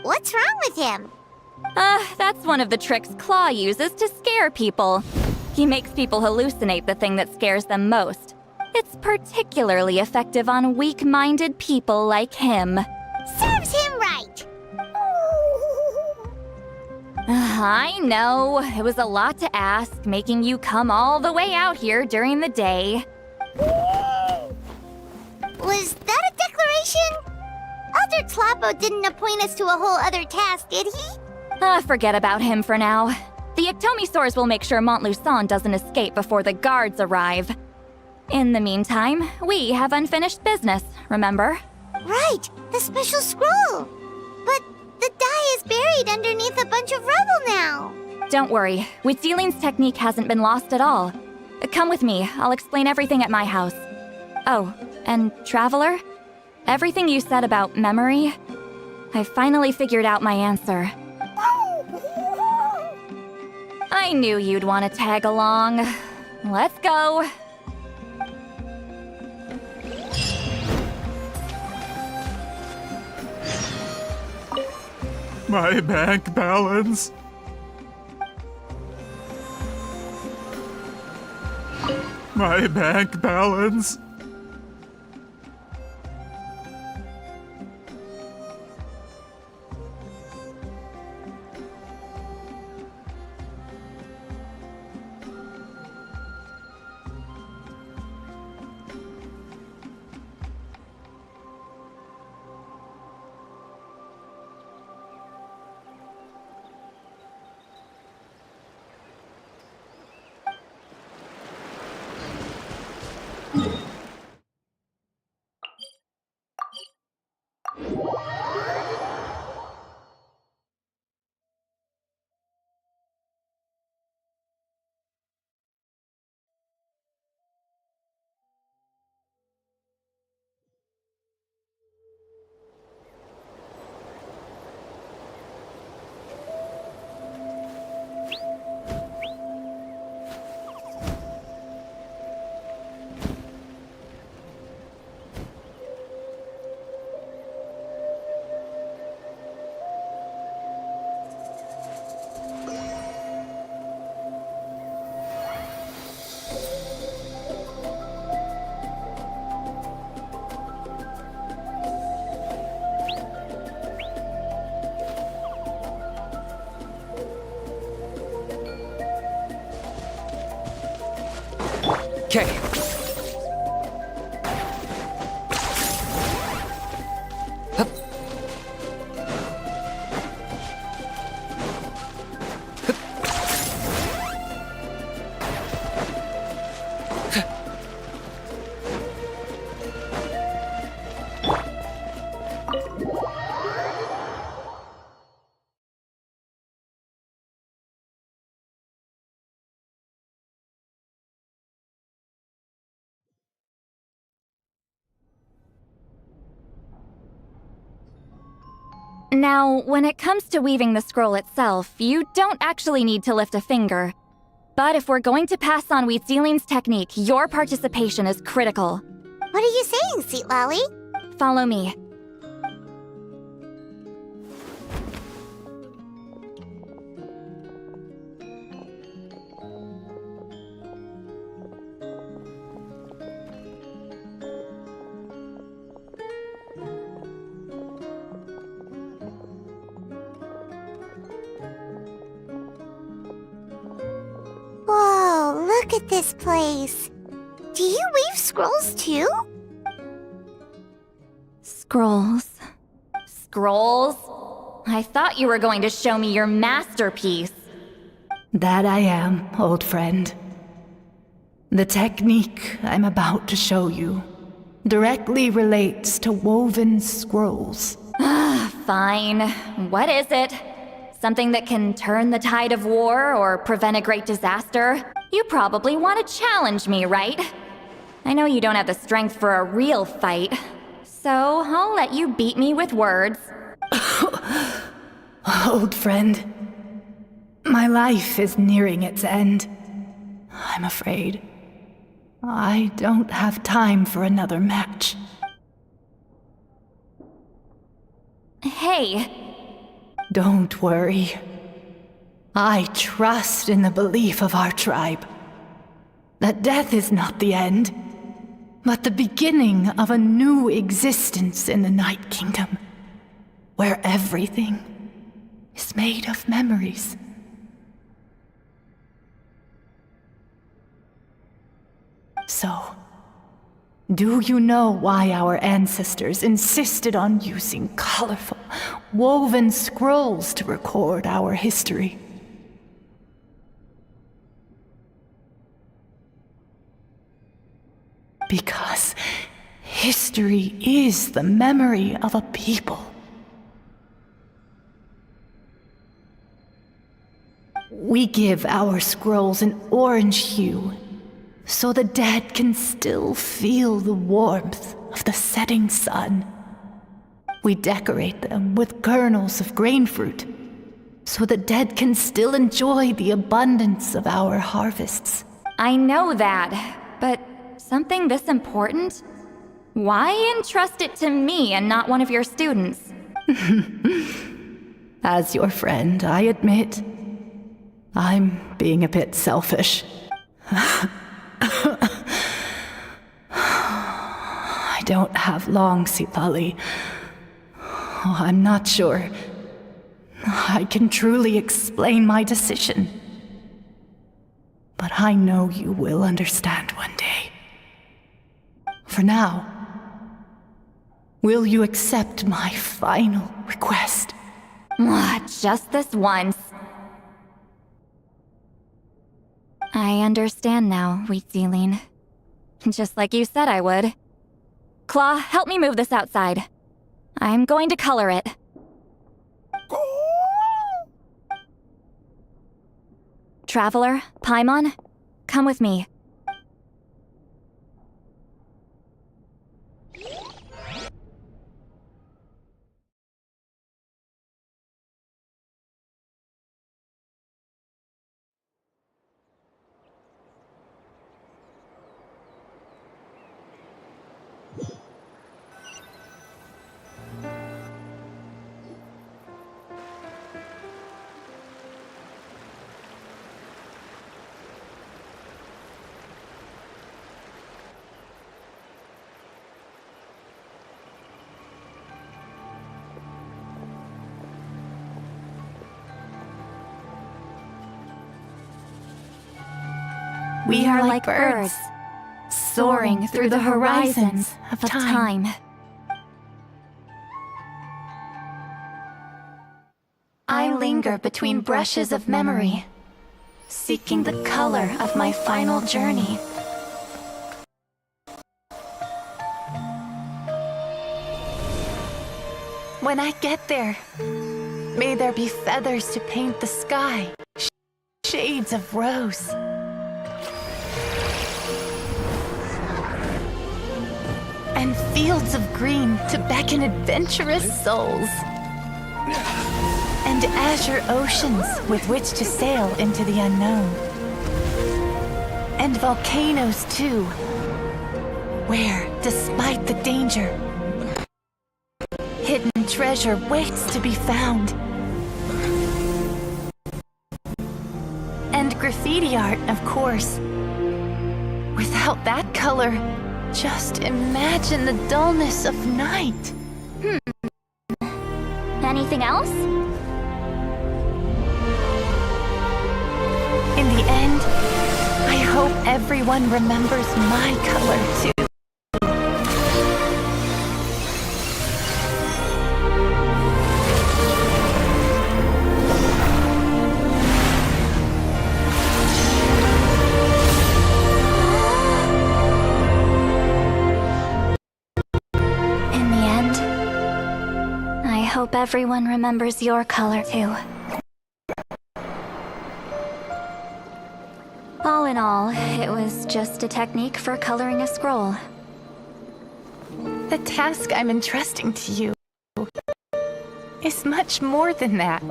What's wrong with him? That's one of the tricks Claw uses to scare people. He makes people hallucinate the thing that scares them most. It's particularly effective on weak-minded people like him. Serves him right. I know, it was a lot to ask, making you come all the way out here during the day. Was that a declaration? Elder Tlapo didn't appoint us to a whole other task, did he? Forget about him for now. The Ectomisaurs will make sure Montluçon doesn't escape before the guards arrive. In the meantime, we have unfinished business, remember? Right, the special scroll. But the die is buried underneath a bunch of rubble now. Don't worry, Witzeline's technique hasn't been lost at all. Come with me, I'll explain everything at my house. Oh, and Traveler? Everything you said about memory, I finally figured out my answer. I knew you'd want to tag along. Let's go. My bank balance. My bank balance. Okay. Now, when it comes to weaving the scroll itself, you don't actually need to lift a finger. But if we're going to pass on Witzeline's technique, your participation is critical. What are you saying, Sweet Lolly? Follow me. Whoa, look at this place. Do you weave scrolls too? Scrolls. Scrolls? I thought you were going to show me your masterpiece. That I am, old friend. The technique I'm about to show you directly relates to woven scrolls. Fine. What is it? Something that can turn the tide of war or prevent a great disaster? You probably want to challenge me, right? I know you don't have the strength for a real fight, so I'll let you beat me with words. Old friend, my life is nearing its end. I'm afraid I don't have time for another match. Hey. Don't worry. I trust in the belief of our tribe that death is not the end. but the beginning of a new existence in the Night Kingdom, where everything is made of memories. So, do you know why our ancestors insisted on using colorful, woven scrolls to record our history? Because history is the memory of a people. We give our scrolls an orange hue, so the dead can still feel the warmth of the setting sun. We decorate them with kernels of grain fruit, so the dead can still enjoy the abundance of our harvests. I know that, but something this important? Why entrust it to me and not one of your students? As your friend, I admit, I'm being a bit selfish. I don't have long, Sipali. I'm not sure I can truly explain my decision. But I know you will understand one day. For now, will you accept my final request? Just this once. I understand now, Wheat Zealine. Just like you said I would. Claw, help me move this outside. I'm going to color it. Traveler, Paimon, come with me. We are like birds, soaring through the horizons of time. I linger between brushes of memory, seeking the color of my final journey. When I get there, may there be feathers to paint the sky, shades of rose. And fields of green to beckon adventurous souls. And azure oceans with which to sail into the unknown. And volcanoes too, where, despite the danger, hidden treasure waits to be found. And graffiti art, of course. Without that color, just imagine the dullness of night. Anything else? In the end, I hope everyone remembers my color too. Hope everyone remembers your color too. All in all, it was just a technique for coloring a scroll. The task I'm entrusting to you is much more than that.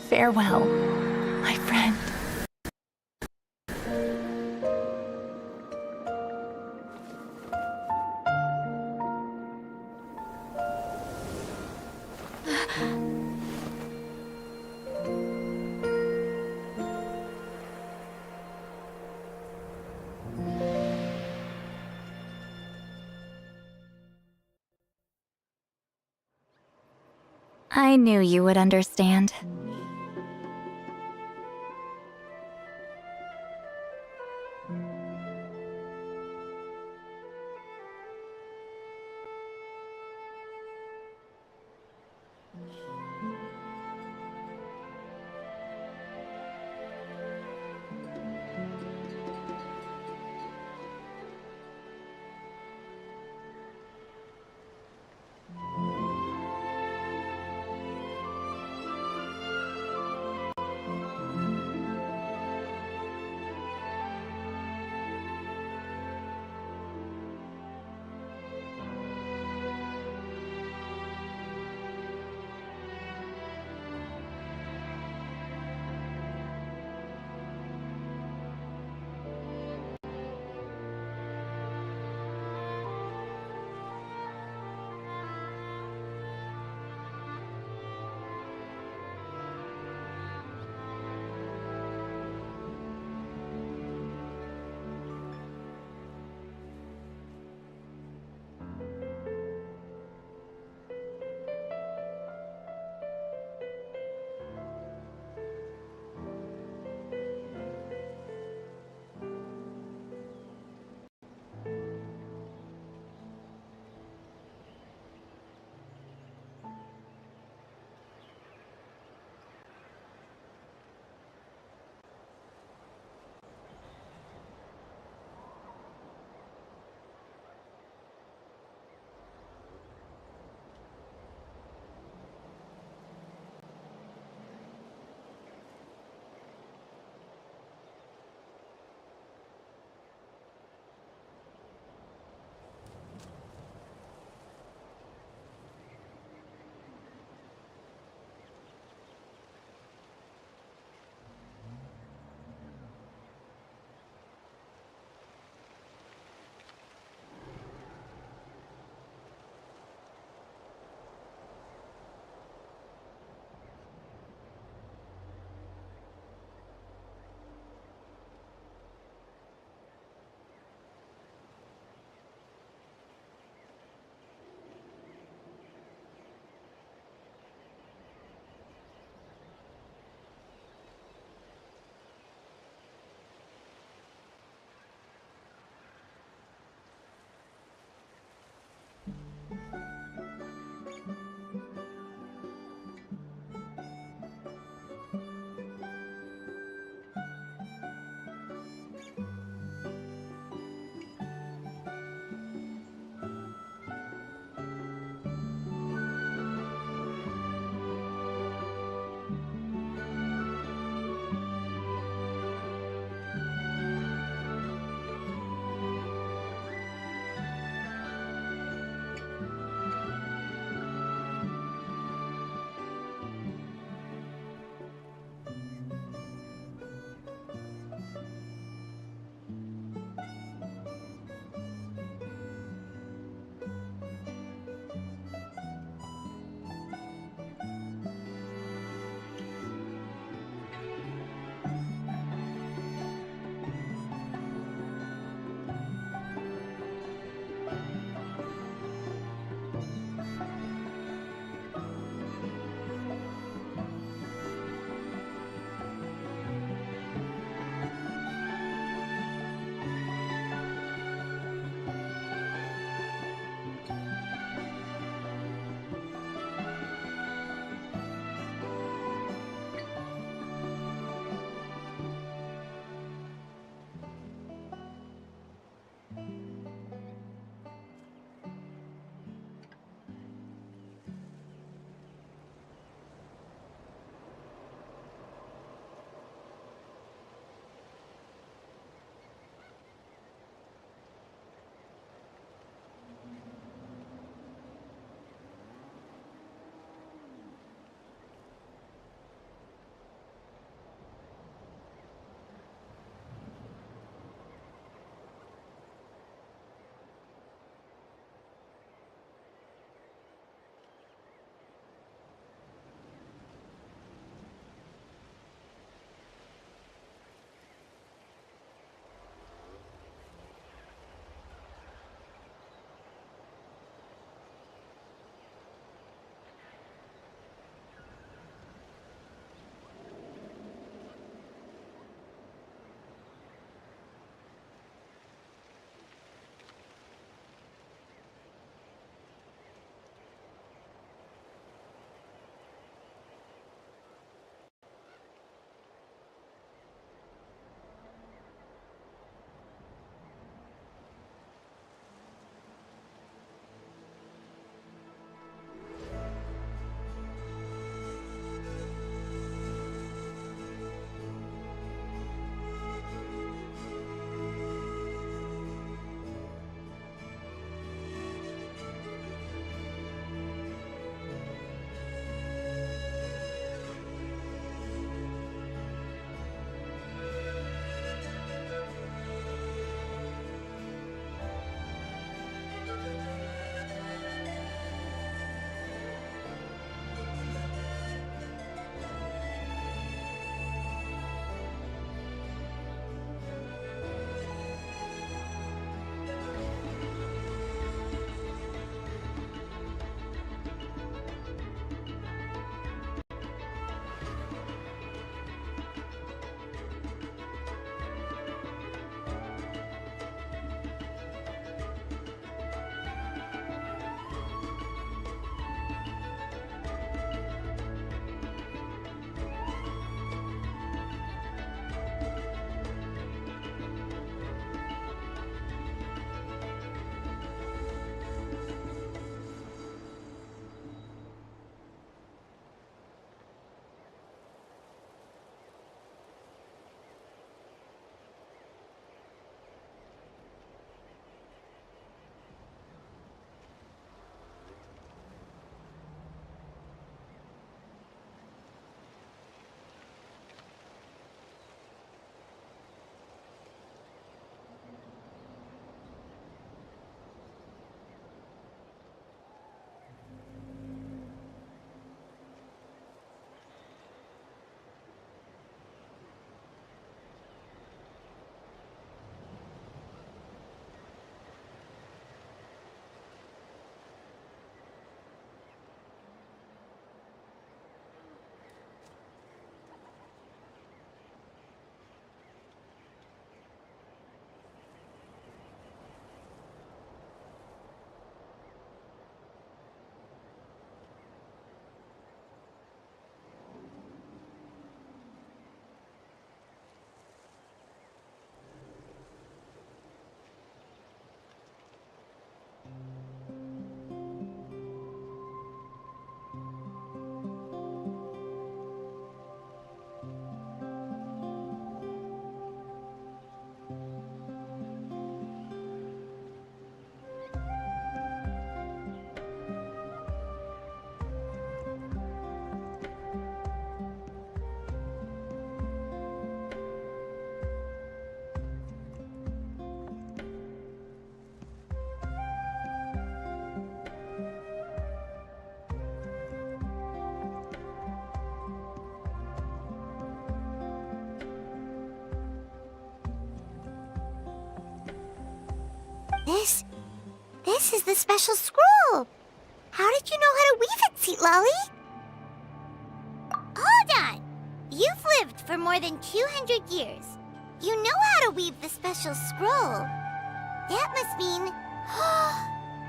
Farewell, my friend. I knew you would understand. This is the special scroll. How did you know how to weave it, Seat Lolly? Hold on. You've lived for more than 200 years. You know how to weave the special scroll. That must mean...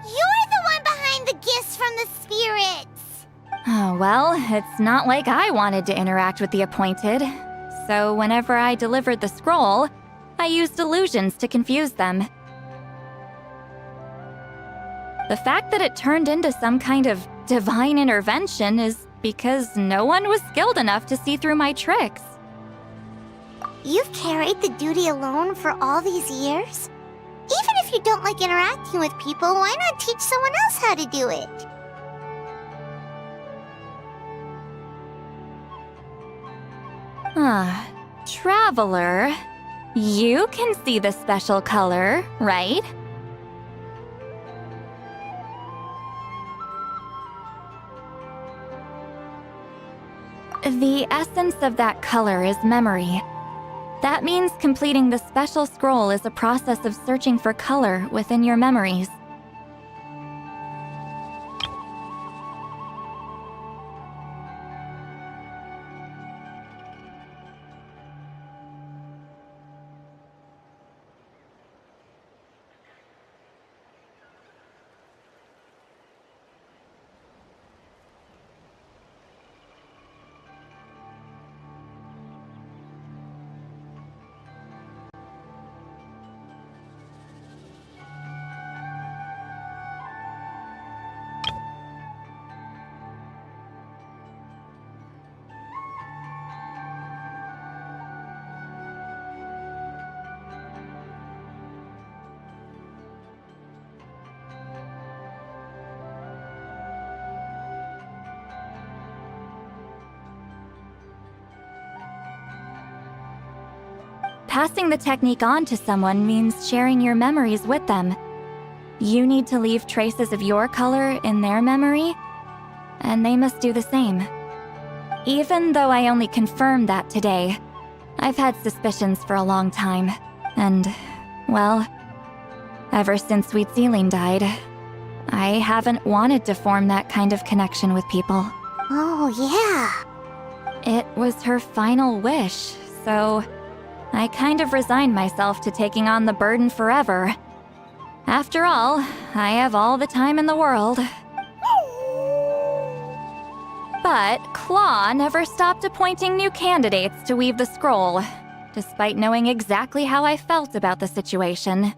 you're the one behind the gifts from the spirits! Oh, well, it's not like I wanted to interact with the appointed. So whenever I delivered the scroll, I used illusions to confuse them. The fact that it turned into some kind of divine intervention is because no one was skilled enough to see through my tricks. You've carried the duty alone for all these years? Even if you don't like interacting with people, why not teach someone else how to do it? Traveler, you can see the special color, right? The essence of that color is memory. That means completing the special scroll is a process of searching for color within your memories. Passing the technique on to someone means sharing your memories with them. You need to leave traces of your color in their memory, and they must do the same. Even though I only confirmed that today, I've had suspicions for a long time, and, well, ever since Sweet Celine died, I haven't wanted to form that kind of connection with people. Oh, yeah. It was her final wish, so I kind of resigned myself to taking on the burden forever. After all, I have all the time in the world. But Claw never stopped appointing new candidates to weave the scroll, despite knowing exactly how I felt about the situation.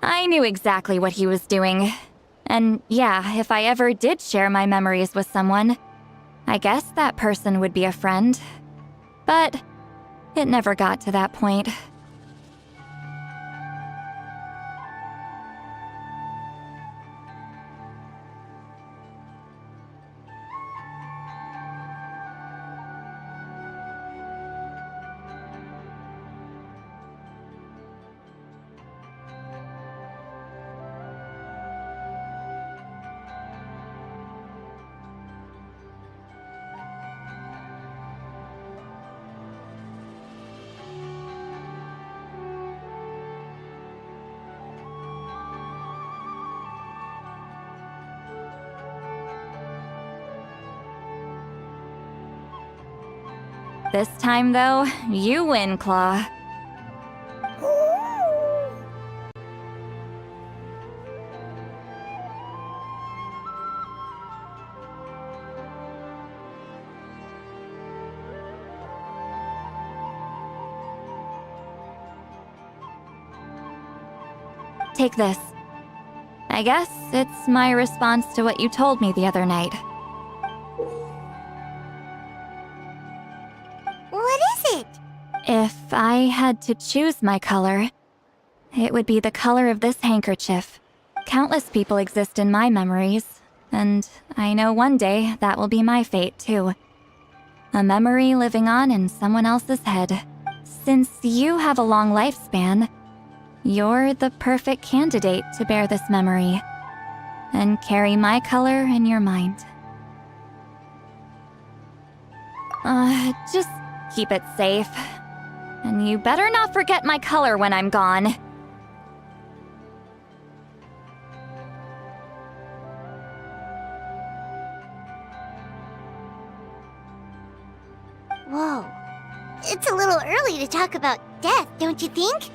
I knew exactly what he was doing. And yeah, if I ever did share my memories with someone, I guess that person would be a friend. But it never got to that point. This time, though, you win, Claw. Take this. I guess it's my response to what you told me the other night. What is it? If I had to choose my color, it would be the color of this handkerchief. Countless people exist in my memories, and I know one day that will be my fate too. A memory living on in someone else's head. Since you have a long lifespan, you're the perfect candidate to bear this memory and carry my color in your mind. Just keep it safe. And you better not forget my color when I'm gone. Whoa. It's a little early to talk about death, don't you think?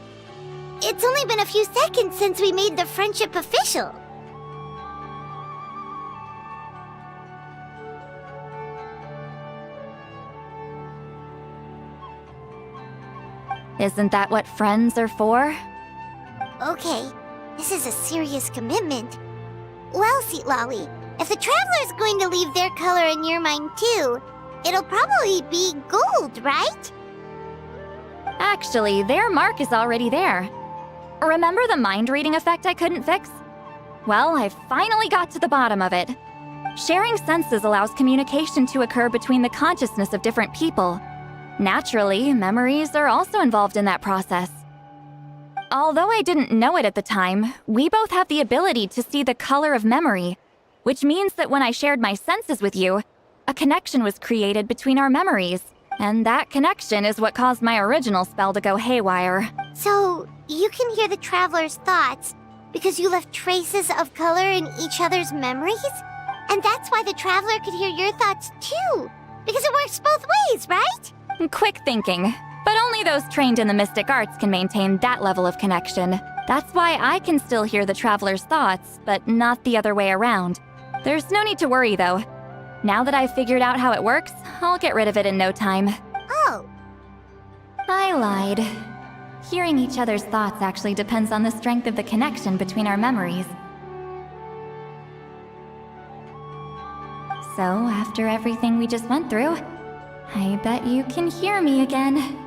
It's only been a few seconds since we made the friendship official. Isn't that what friends are for? Okay, this is a serious commitment. Well, Seat Lolly, if the Traveler's going to leave their color in your mind too, it'll probably be gold, right? Actually, their mark is already there. Remember the mind reading effect I couldn't fix? Well, I finally got to the bottom of it. Sharing senses allows communication to occur between the consciousness of different people. Naturally, memories are also involved in that process. Although I didn't know it at the time, we both have the ability to see the color of memory, which means that when I shared my senses with you, a connection was created between our memories, and that connection is what caused my original spell to go haywire. So, you can hear the Traveler's thoughts because you left traces of color in each other's memories? And that's why the Traveler could hear your thoughts too, because it works both ways, right? Quick thinking, but only those trained in the mystic arts can maintain that level of connection. That's why I can still hear the Traveler's thoughts, but not the other way around. There's no need to worry, though. Now that I've figured out how it works, I'll get rid of it in no time. Oh. I lied. Hearing each other's thoughts actually depends on the strength of the connection between our memories. So, after everything we just went through, I bet you can hear me again.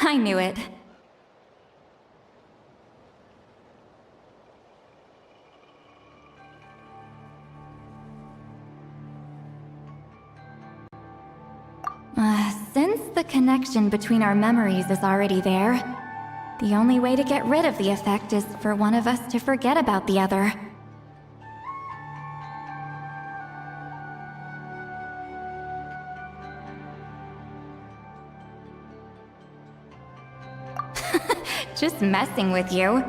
I knew it. Since the connection between our memories is already there, the only way to get rid of the effect is for one of us to forget about the other. Just messing with you.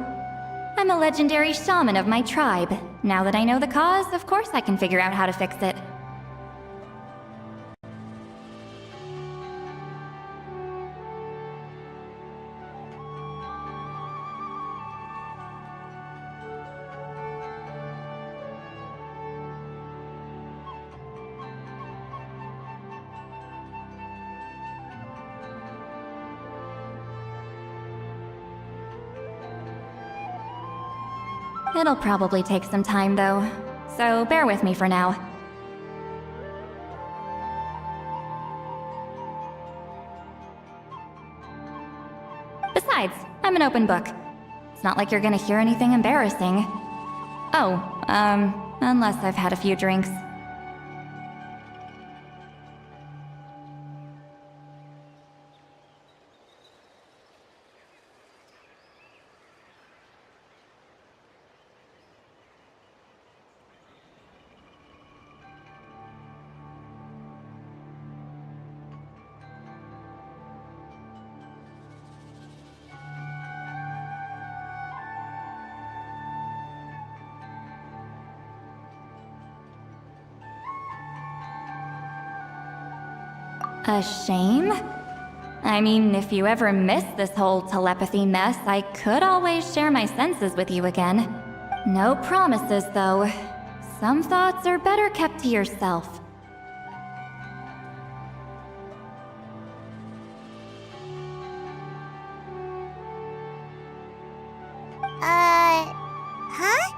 I'm a legendary shaman of my tribe. Now that I know the cause, of course I can figure out how to fix it. It'll probably take some time, though, so bear with me for now. Besides, I'm an open book. It's not like you're gonna hear anything embarrassing. Oh, unless I've had a few drinks. A shame? I mean, if you ever miss this whole telepathy mess, I could always share my senses with you again. No promises, though. Some thoughts are better kept to yourself. Huh?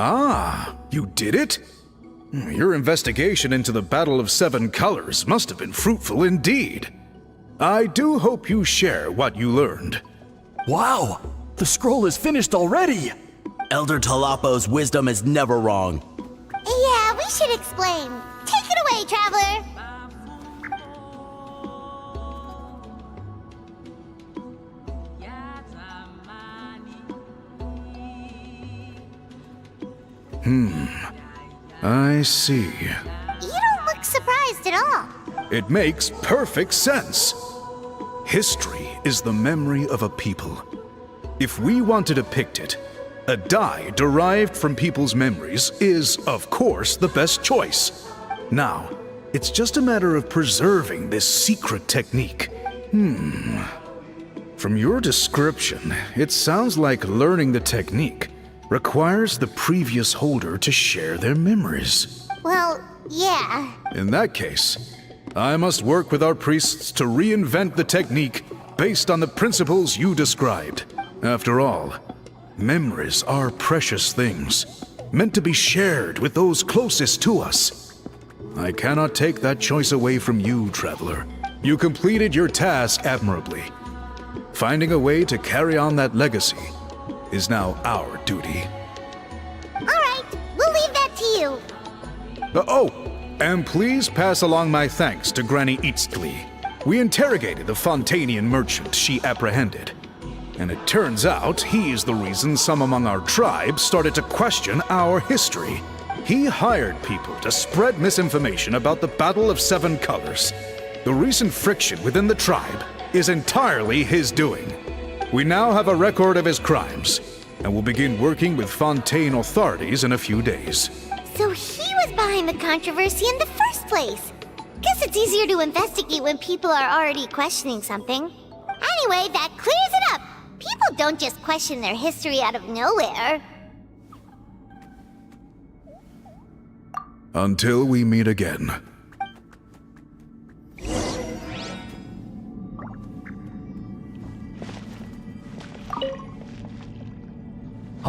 Ah, you did it? Your investigation into the Battle of Seven Colors must have been fruitful indeed. I do hope you share what you learned. Wow! The scroll is finished already! Elder Talapo's wisdom is never wrong. Yeah, we should explain. Take it away, Traveler! I see. You don't look surprised at all. It makes perfect sense. History is the memory of a people. If we want to depict it, a die derived from people's memories is, of course, the best choice. Now, it's just a matter of preserving this secret technique. From your description, it sounds like learning the technique requires the previous holder to share their memories. Well, yeah. In that case, I must work with our priests to reinvent the technique based on the principles you described. After all, memories are precious things, meant to be shared with those closest to us. I cannot take that choice away from you, Traveler. You completed your task admirably. Finding a way to carry on that legacy is now our duty. All right, we'll leave that to you. And please pass along my thanks to Granny Eastly. We interrogated the Fontanian merchant she apprehended, and it turns out he's the reason some among our tribe started to question our history. He hired people to spread misinformation about the Battle of Seven Colors. The recent friction within the tribe is entirely his doing. We now have a record of his crimes, and will begin working with Fontaine authorities in a few days. So he was behind the controversy in the first place. Guess it's easier to investigate when people are already questioning something. Anyway, that clears it up. People don't just question their history out of nowhere. Until we meet again.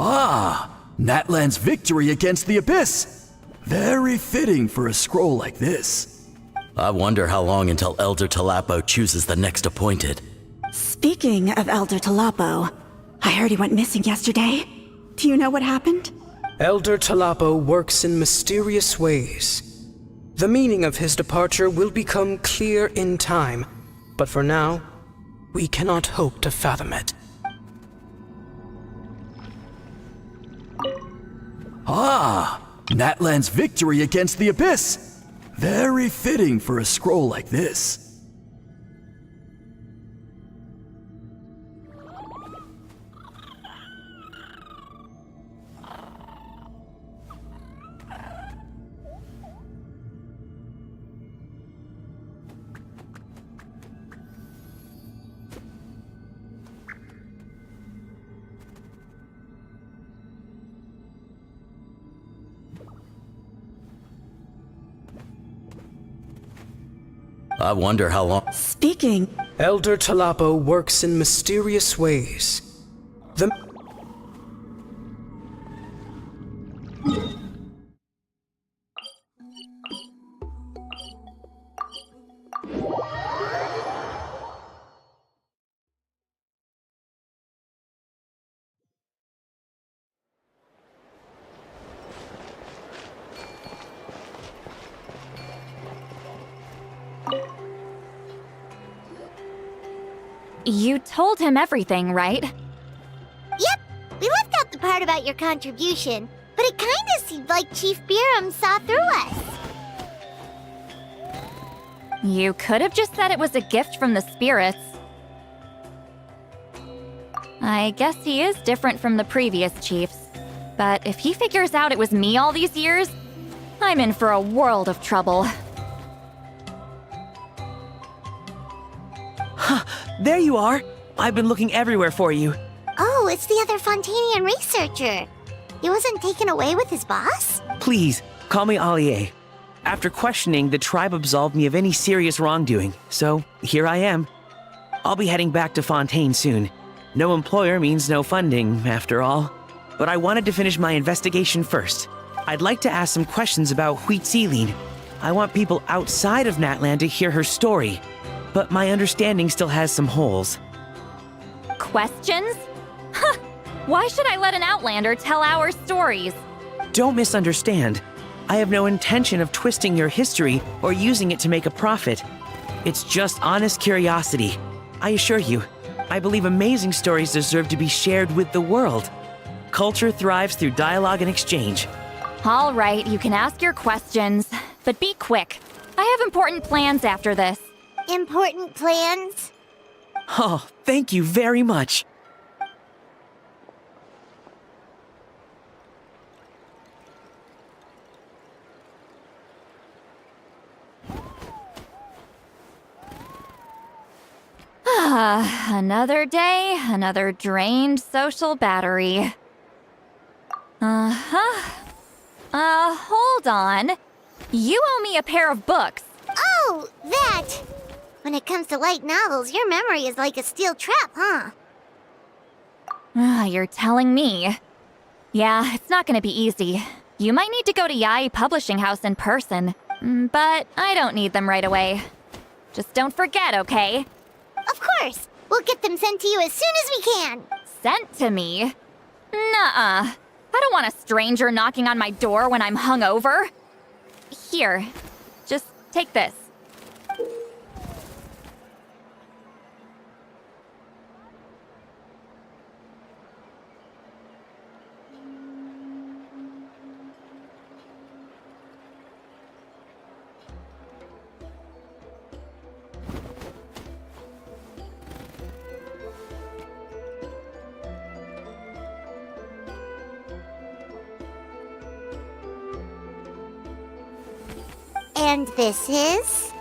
Ah, Natlan's victory against the Abyss! Very fitting for a scroll like this. I wonder how long until Elder Talapo chooses the next appointed. Speaking of Elder Talapo, I heard he went missing yesterday. Do you know what happened? Elder Talapo works in mysterious ways. The meaning of his departure will become clear in time, but for now, we cannot hope to fathom it. Ah! Natlan's victory against the Abyss! Very fitting for a scroll like this. I wonder how long. Speaking. Elder Talapo works in mysterious ways. The You told him everything, right? Yep, we left out the part about your contribution, but it kinda seemed like Chief Biram saw through us. You could have just said it was a gift from the spirits. I guess he is different from the previous chiefs. But if he figures out it was me all these years, I'm in for a world of trouble. There you are! I've been looking everywhere for you. Oh, it's the other Fontanian researcher. He wasn't taken away with his boss? Please, call me Allier. After questioning, the tribe absolved me of any serious wrongdoing, so here I am. I'll be heading back to Fontaine soon. No employer means no funding, after all. But I wanted to finish my investigation first. I'd like to ask some questions about Huitziline. I want people outside of Natlan to hear her story, but my understanding still has some holes. Questions? Huh! Why should I let an Outlander tell our stories? Don't misunderstand. I have no intention of twisting your history or using it to make a profit. It's just honest curiosity. I assure you, I believe amazing stories deserve to be shared with the world. Culture thrives through dialogue and exchange. All right, you can ask your questions, but be quick. I have important plans after this. Important plans? Oh, thank you very much. Another day, another drained social battery. Hold on. You owe me a pair of books. Oh, that! When it comes to light novels, your memory is like a steel trap, huh? You're telling me. Yeah, it's not gonna be easy. You might need to go to Yai Publishing House in person. But I don't need them right away. Just don't forget, okay? Of course! We'll get them sent to you as soon as we can! Sent to me? Nuh-uh. I don't want a stranger knocking on my door when I'm hungover. Here, just take this. And this is?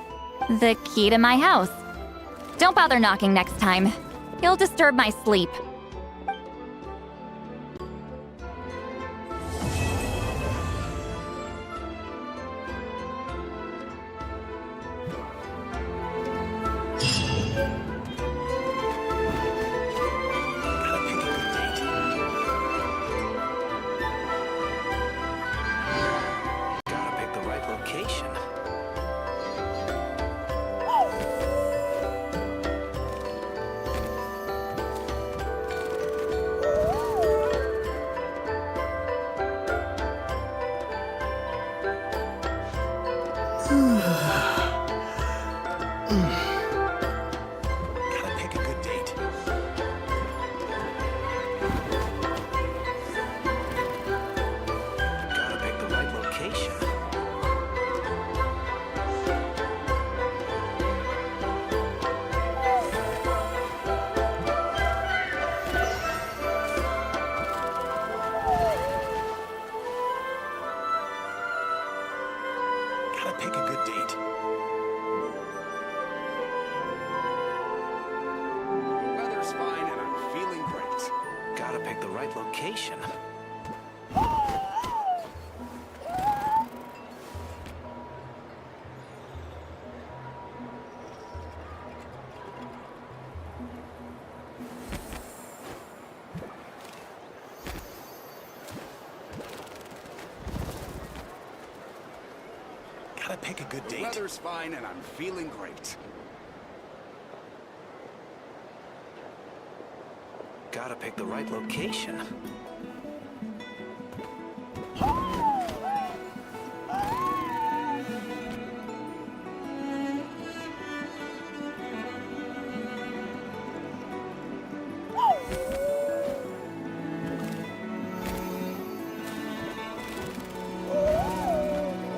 The key to my house. Don't bother knocking next time. You'll disturb my sleep. Gotta pick the right location. Gotta pick the right location. Gotta pick a good date. The weather's fine and I'm feeling great. Gotta pick the right location.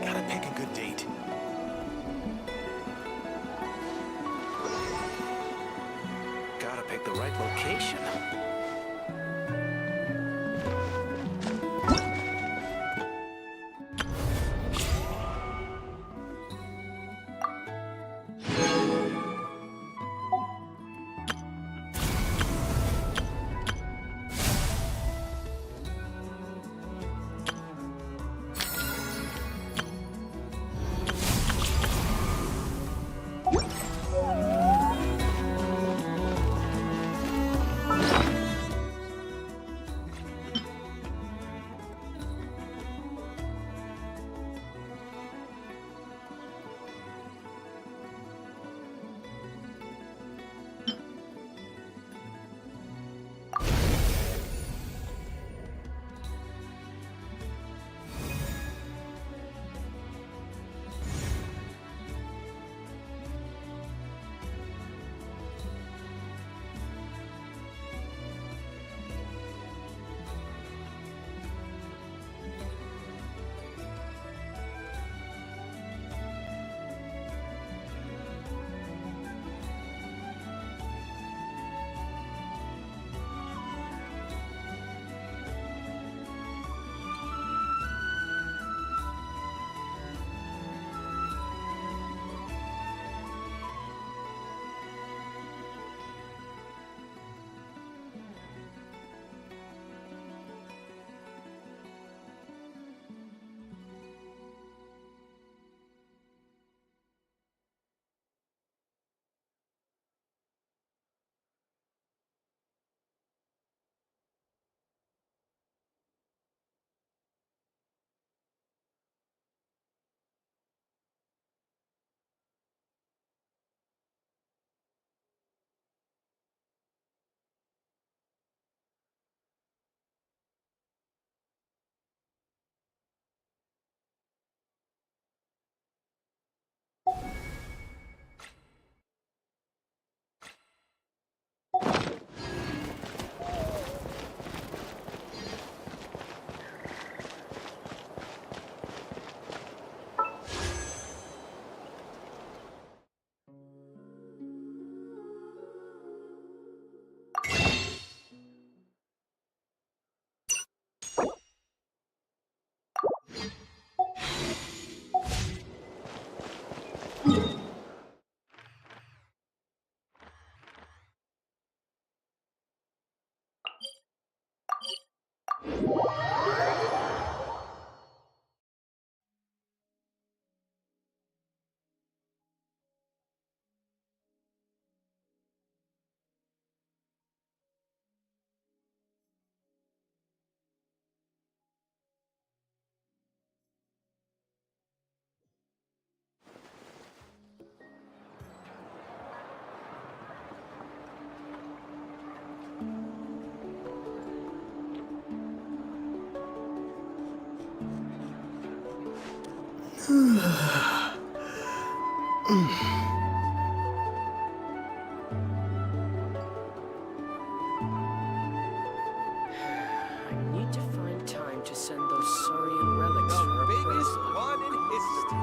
Gotta pick a good date. Gotta pick the right location. I need to find time to send those Saurian relics for a biggest one in history.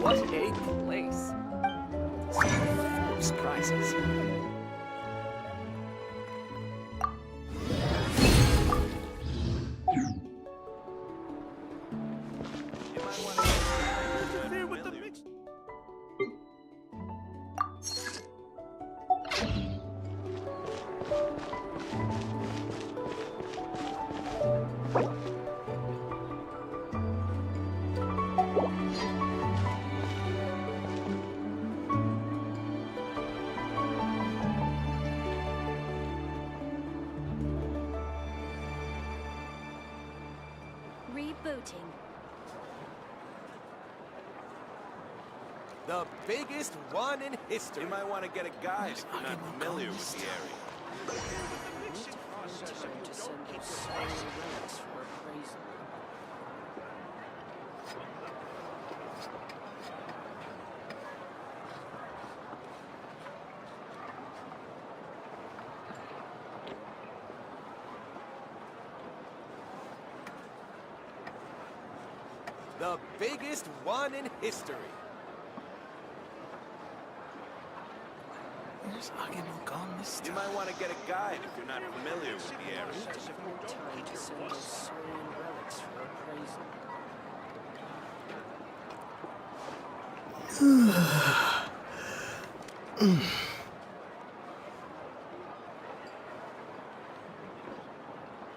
What a place. surprises. Rebooting. The biggest one in history. You might want to get a guide if you're not familiar with the area. Time to send those sorry relics for appraisal. The biggest one in history. Where's Agemo gone this time? You might want to get a guide if you're not familiar with the area. Time to send those Saurian relics for appraisal.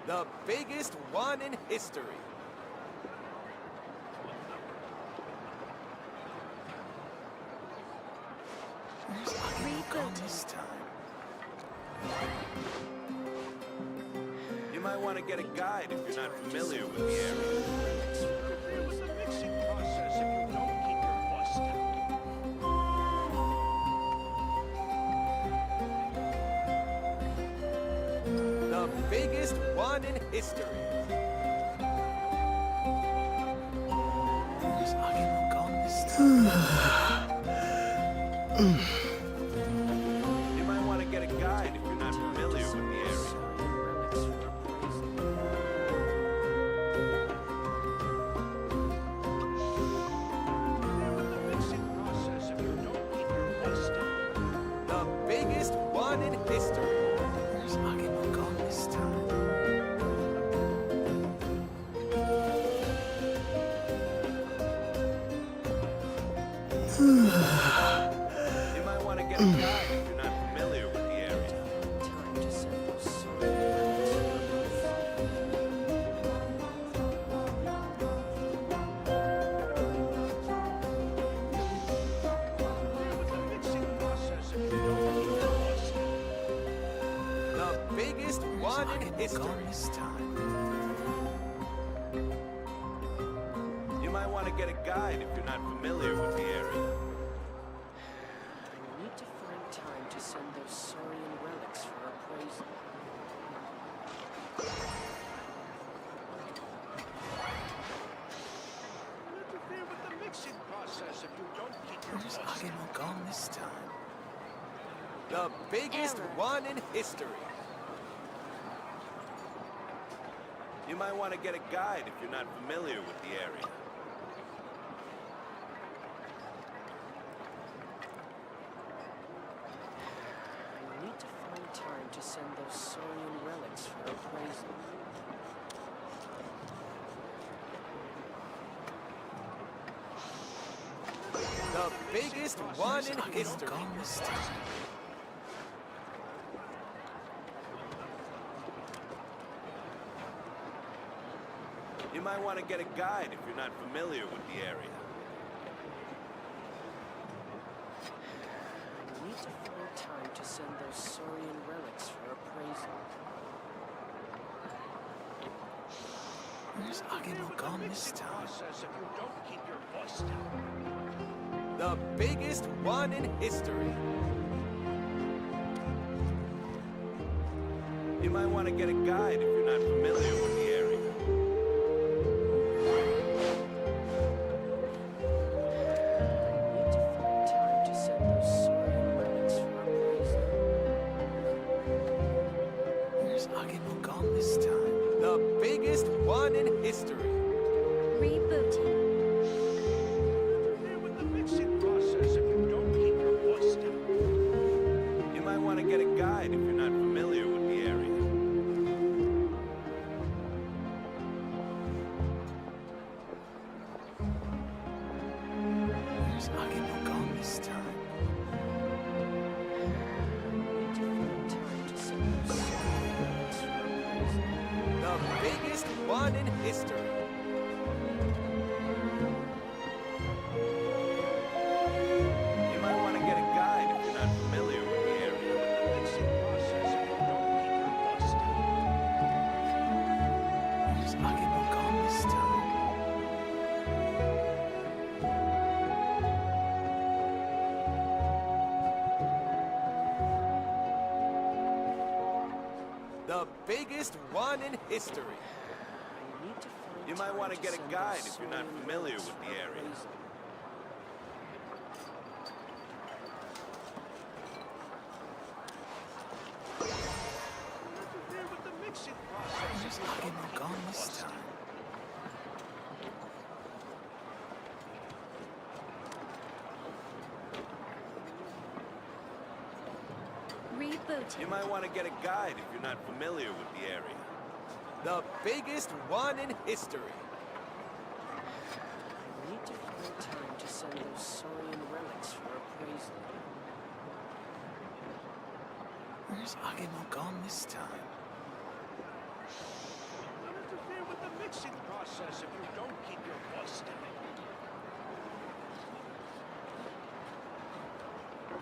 The biggest one in history. Where's Agemo gone this time? You might want to get a guide if you're not familiar with the area. The biggest one in history. Where's Agemo gone this time? You might want to get a guide if you're not familiar with the area. The biggest one in history. Where's Agemo gone this time? You might want to get a guide if you're not familiar with the area. Time to send those sorry relics for The biggest one in history. gone this time. You might want to get a guide if you're not familiar with the area. I need to find time to send those Saurian relics for appraisal. Where's Agemo gone this time? The biggest one in history. You might want to get a guide if you're not familiar with the area. I need to find time to send those Saurian relics for appraisal. The biggest one Where's in Agemo history. gone this time? You might want to get a guide if you're not familiar with the area. I need to find time to send those Saurian relics for appraisal. Where's Agemo gone this time? The biggest one in history. You might want to get a guide if you're not familiar with the area. I need to find time to send those Saurian relics for appraisal. Where's Agemo gone this time? The biggest one in history. Rebooting. one in history. You might want to get a guide if you're not familiar with the area. The biggest one in history. I need to find You might time want to get a send guide those if you're not Saurian familiar relics with the for area. appraisal. Reboot. You might want to get a guide if you're not familiar with the area. The biggest one in history. I need to find time to send those Saurian relics for appraisal. Where's Agemo gone this time? Don't interfere with the mixing process if you don't keep your voice steady.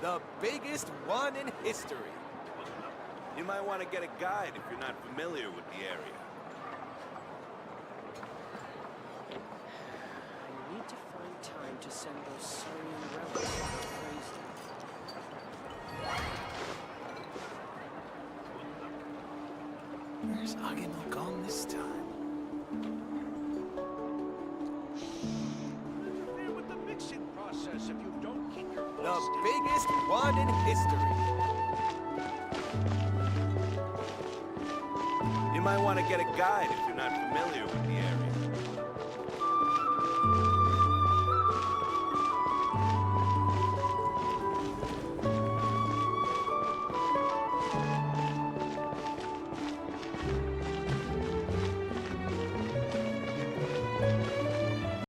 The biggest one in history. You might want to get a guide if you're not familiar with the area. I need to find time to send those Saurian relics for appraisal. Where's Agemo gone this time? Don't interfere with the mixing process if you don't keep your voice The steady. biggest one in history. You might want to get a guide if you're not familiar with the area.